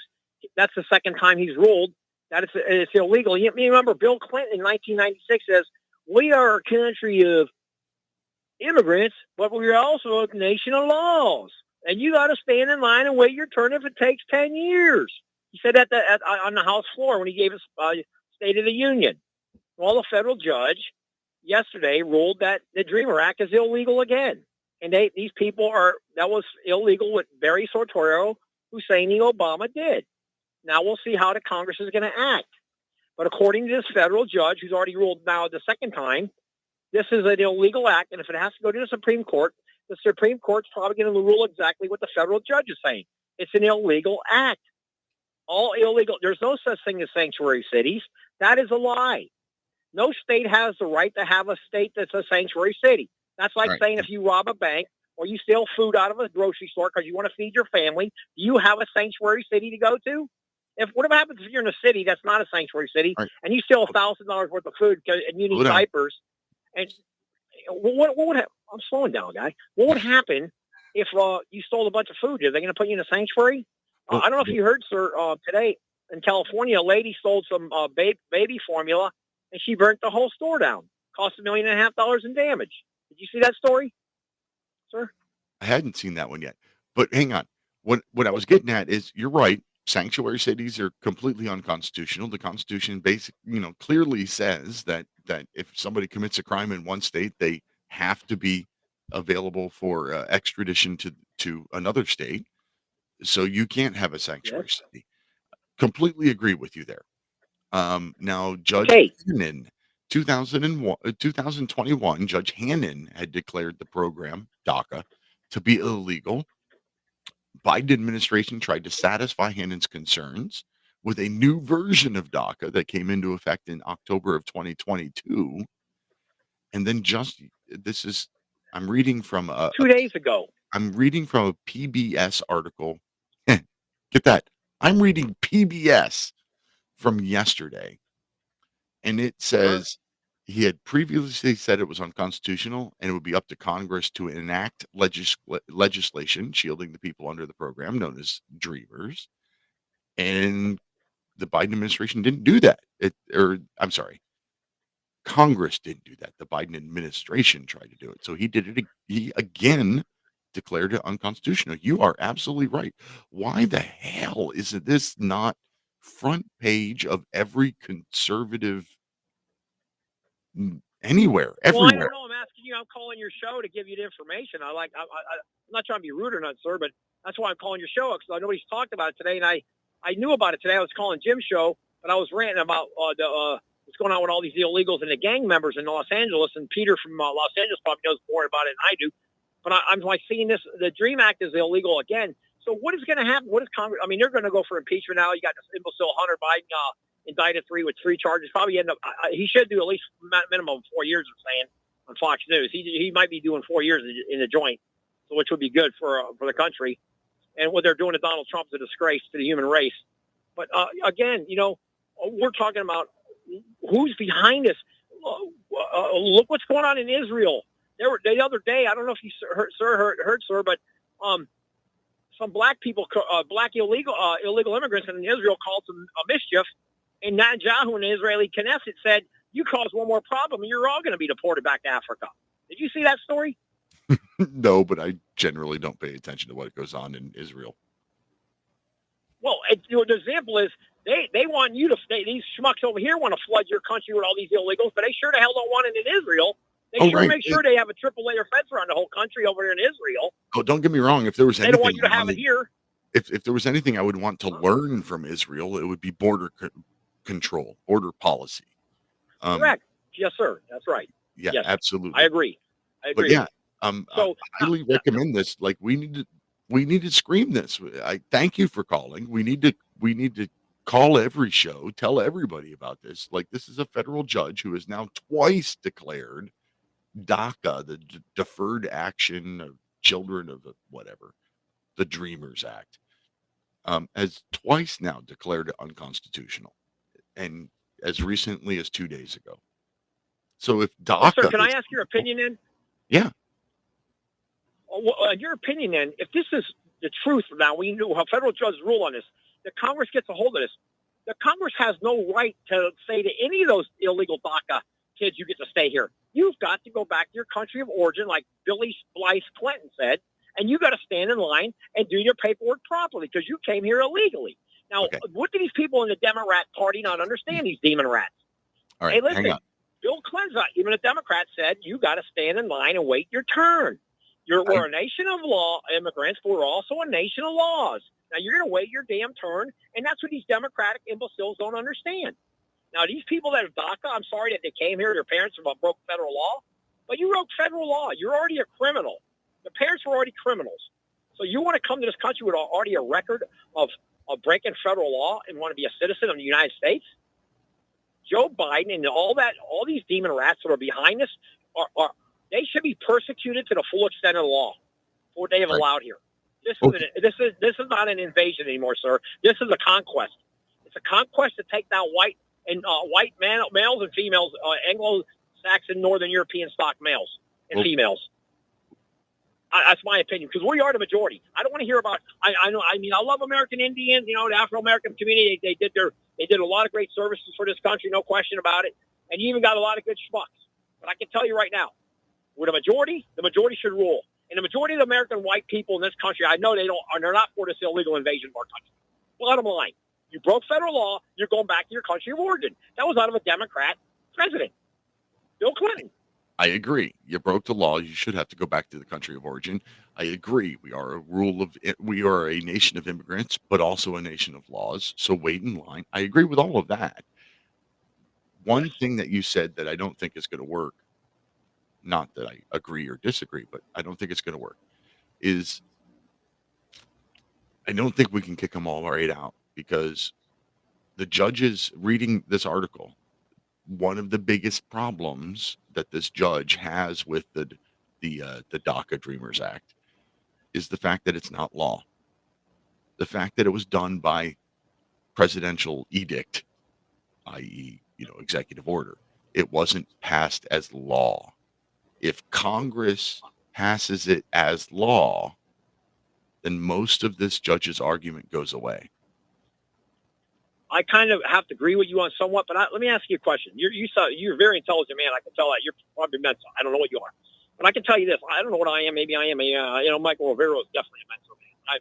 that's the second time he's ruled that it's illegal. You remember Bill Clinton in 1996 says, we are a country of immigrants, but we're also a nation of laws. And you got to stand in line and wait your turn if it takes 10 years. He said that on the House floor when he gave his State of the Union. Well, the federal judge yesterday ruled that the Dreamer Act is illegal again. And these people that was illegal what Barry Soetoro, Husseini Obama did. Now we'll see how the Congress is going to act. But according to this federal judge, who's already ruled now the second time, this is an illegal act. And if it has to go to the Supreme Court Court's probably going to rule exactly what the federal judge is saying. It's an illegal act. All illegal. There's no such thing as sanctuary cities. That is a lie. No state has the right to have a state that's a sanctuary city. That's like saying if you rob a bank or you steal food out of a grocery store because you want to feed your family, do you have a sanctuary city to go to? Whatever happens if you're in a city that's not a sanctuary city and you steal $1,000 worth of food and you need diapers, and what would happen? I'm slowing down, guy. What would happen if you stole a bunch of food? Are they going to put you in a sanctuary? I don't know if you heard, sir, today in California, a lady stole some baby formula and she burnt the whole store down. Cost $1.5 million in damage. Did you see that story, sir? I hadn't seen that one yet, but hang on. What I was getting at is you're right. Sanctuary cities are completely unconstitutional. The Constitution clearly says that if somebody commits a crime in one state, they have to be available for extradition to another state. So you can't have a sanctuary city. Completely agree with you there. Now, Judge Hannon, 2021, Judge Hannon had declared the program, DACA, to be illegal. Biden administration tried to satisfy Hannon's concerns with a new version of DACA that came into effect in October of 2022. And then I'm reading from 2 days ago. I'm reading from a PBS article. Get that. I'm reading PBS from yesterday. And it says he had previously said it was unconstitutional and it would be up to Congress to enact legislation shielding the people under the program known as Dreamers. And the Biden administration didn't do that. Congress didn't do that. The Biden administration tried to do it. So he did it. He again declared it unconstitutional. You are absolutely right. Why the hell is this not front page of every conservative anywhere, everywhere? Well, I don't know. I'm asking you. I'm calling your show to give you the information. I'm not trying to be rude or not, sir, but that's why I'm calling your show because I know he's talked about it today, and I knew about it today. I was calling Jim's show, but I was ranting about what's going on with all these illegals and the gang members in Los Angeles. And Peter from Los Angeles probably knows more about it than I do. But I'm like seeing this. The Dream Act is illegal again. So what is going to happen? What is Congress? I mean, they're going to go for impeachment now. You got this imbecile Hunter Biden indicted with three charges. Probably end up. He should do at least minimum 4 years. I'm saying on Fox News. He might be doing 4 years in the joint, so which would be good for the country. And what they're doing to Donald Trump is a disgrace to the human race. But again, we're talking about who's behind this. Look what's going on in Israel. The other day, I don't know if you heard, sir, but some black people, black illegal immigrants in Israel called some mischief, and Netanyahu in the Israeli Knesset said, "You cause one more problem, and you're all going to be deported back to Africa." Did you see that story? No, but I generally don't pay attention to what goes on in Israel. Well, the example is they want you to. These schmucks over here want to flood your country with all these illegals, but they sure the hell don't want it in Israel. They make sure they have a triple layer fence around the whole country over here in Israel. Oh, don't get me wrong. If there was anything, they don't want you to have it here. If there was anything I would want to learn from Israel, it would be border control, border policy. Correct. Yes, sir. That's right. Yeah, yes. Absolutely. I agree. But yeah, I highly recommend this. Like we need to scream this. I thank you for calling. We need to call every show, tell everybody about this. Like this is a federal judge who has now twice declared DACA, the Deferred Action of Children of the Dreamers Act, has twice now declared it unconstitutional, and as recently as 2 days ago. So if Well, DACA, sir, can I ask your opinion then? yeah, Your opinion then, if this is the truth now, we know how federal judges rule on this, the Congress gets a hold of this. The Congress has no right to say to any of those illegal DACA kids, you get to stay here. You've got to go back to your country of origin, like Billy Blythe Clinton said, and you got to stand in line and do your paperwork properly because you came here illegally. Now, what do these people in the Democrat Party not understand, these demon rats? All right, Hey, listen, hang on. Bill Clinton, even a Democrat, said you got to stand in line and wait your turn. We're a nation of law immigrants, but we're also a nation of laws. Now, you're going to wait your damn turn, and that's what these Democratic imbeciles don't understand. Now, these people that are DACA, I'm sorry that they came here, their parents broke federal law, but you broke federal law. You're already a criminal. The parents were already criminals. So you want to come to this country with already a record of breaking federal law and want to be a citizen of the United States? Joe Biden and all these demon rats that are behind this they should be persecuted to the full extent of the law for what they have allowed here. This is not an invasion anymore, sir. This is a conquest. It's a conquest to take down white males and females, Anglo-Saxon, Northern European stock males and females. That's my opinion, because we are the majority. I don't want to hear about. I love American Indians. You know, the Afro-American community. They did a lot of great services for this country, no question about it. And you even got a lot of good schmucks. But I can tell you right now, we're the majority should rule. And the majority of the American white people in this country, I know they're not for this illegal invasion of our country. Bottom line, you broke federal law, you're going back to your country of origin. That was out of a Democrat president, Bill Clinton. I agree. You broke the law. You should have to go back to the country of origin. I agree. We are a nation of immigrants, but also a nation of laws. So wait in line. I agree with all of that. One thing that you said that I don't think is going to work, not that I agree or disagree, but I don't think it's going to work, is I don't think we can kick them all right out, because the judges reading this article, one of the biggest problems that this judge has with the DACA Dreamers Act is the fact that it's not law. The fact that it was done by presidential edict, i.e., executive order. It wasn't passed as law. If Congress passes it as law, then most of this judge's argument goes away. I kind of have to agree with you on somewhat, but let me ask you a question. You're a very intelligent man. I can tell that. You're probably mental. I don't know what you are. But I can tell you this. I don't know what I am. Maybe I am Michael Rivero is definitely a mental man.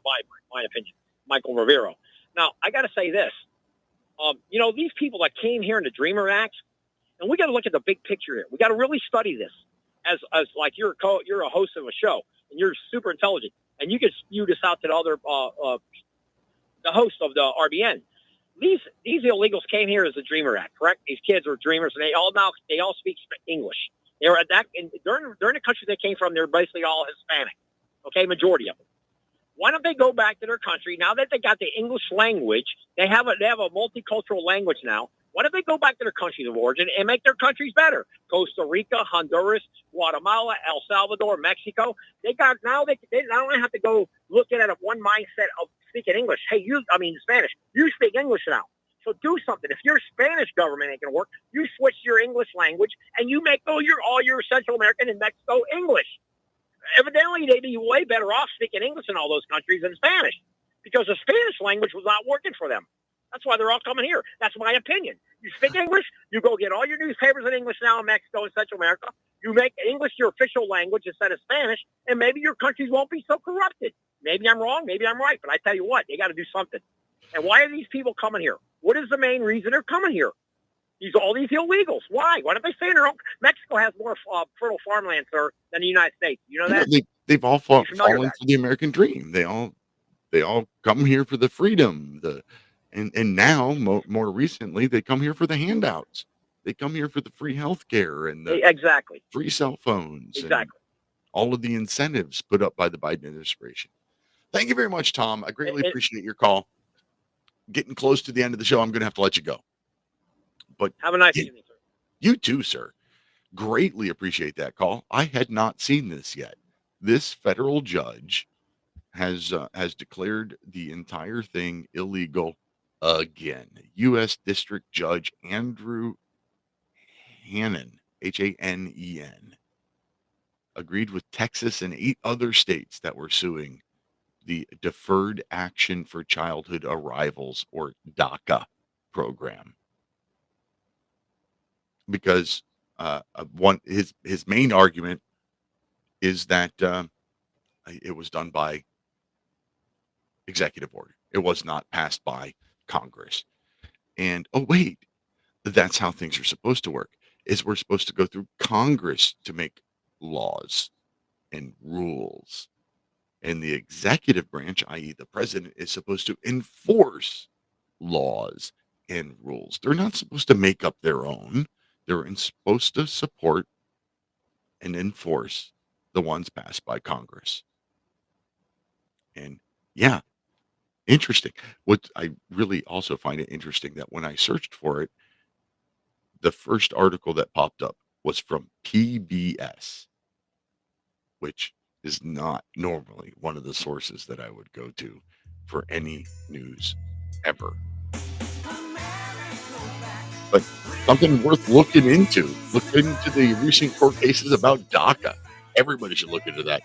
My opinion. Michael Rivero. Now, I got to say this. These people that came here in the Dreamer Act, and we got to look at the big picture here. We got to really study this as like you're a host of a show, and you're super intelligent, and you can spew this out to the other the host of the RBN. These illegals came here as a Dreamer Act, correct? These kids are dreamers, and they all speak English. They were during the country they came from. They're basically all Hispanic, okay, majority of them. Why don't they go back to their country now that they got the English language? They have a multicultural language now. Why don't they go back to their countries of origin and make their countries better? Costa Rica, Honduras, Guatemala, El Salvador, Mexico. They not only have to go looking at one mindset of speaking English. Hey, Spanish. You speak English now. So do something. If your Spanish government ain't going to work, you switch your English language and you make all your Central American and Mexico English. Evidently, they'd be way better off speaking English in all those countries than Spanish, because the Spanish language was not working for them. That's why they're all coming here. That's my opinion. You speak English, you go get all your newspapers in English now in Mexico and Central America. You make English your official language instead of Spanish, and maybe your countries won't be so corrupted. Maybe I'm wrong, maybe I'm right, but I tell you what, they got to do something. And why are these people coming here? What is the main reason they're coming here? All these illegals. Why? Why don't they stay in their own? Mexico has more fertile farmland, sir, than the United States. You know that? They've all fallen for the American dream. They all come here for the freedom, and now more recently they come here for the handouts. They come here for the free health care and the free cell phones. And all of the incentives put up by the Biden administration. Thank you very much, Tom. I greatly appreciate your call. Getting close to the end of the show, I'm going to have to let you go. But have a nice evening, sir. You too, sir. Greatly appreciate that call. I had not seen this yet. This federal judge has declared the entire thing illegal again. U.S. District Judge Andrew Hannon Hanen, agreed with Texas and 8 other states that were suing the Deferred Action for Childhood Arrivals, or DACA program, because his main argument is that it was done by executive order. It was not passed by Congress. And oh wait, that's how things are supposed to work. Is we're supposed to go through Congress to make laws and rules. And the executive branch, i.e. the president, is supposed to enforce laws and rules. They're not supposed to make up their own. They're supposed to support and enforce the ones passed by Congress. And yeah, interesting. What I really also find it interesting that when I searched for it, the first article that popped up was from PBS, which is not normally one of the sources that I would go to for any news ever. But something worth looking into. Look into the recent court cases about DACA. Everybody should look into that.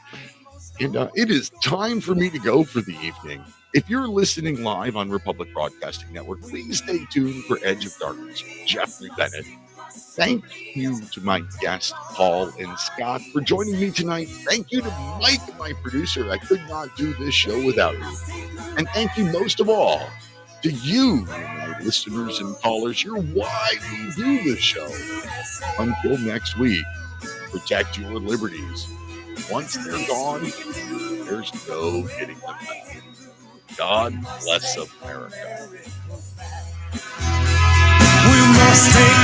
And it is time for me to go for the evening. If you're listening live on Republic Broadcasting Network, please stay tuned for Edge of Darkness with Jeffrey Bennett. Thank you to my guests, Paul and Scott, for joining me tonight. Thank you to Mike, my producer. I could not do this show without you. And thank you most of all to you, my listeners and callers. You're why we do this show. Until next week, protect your liberties. Once they're gone, there's no getting them back. God bless America. We must take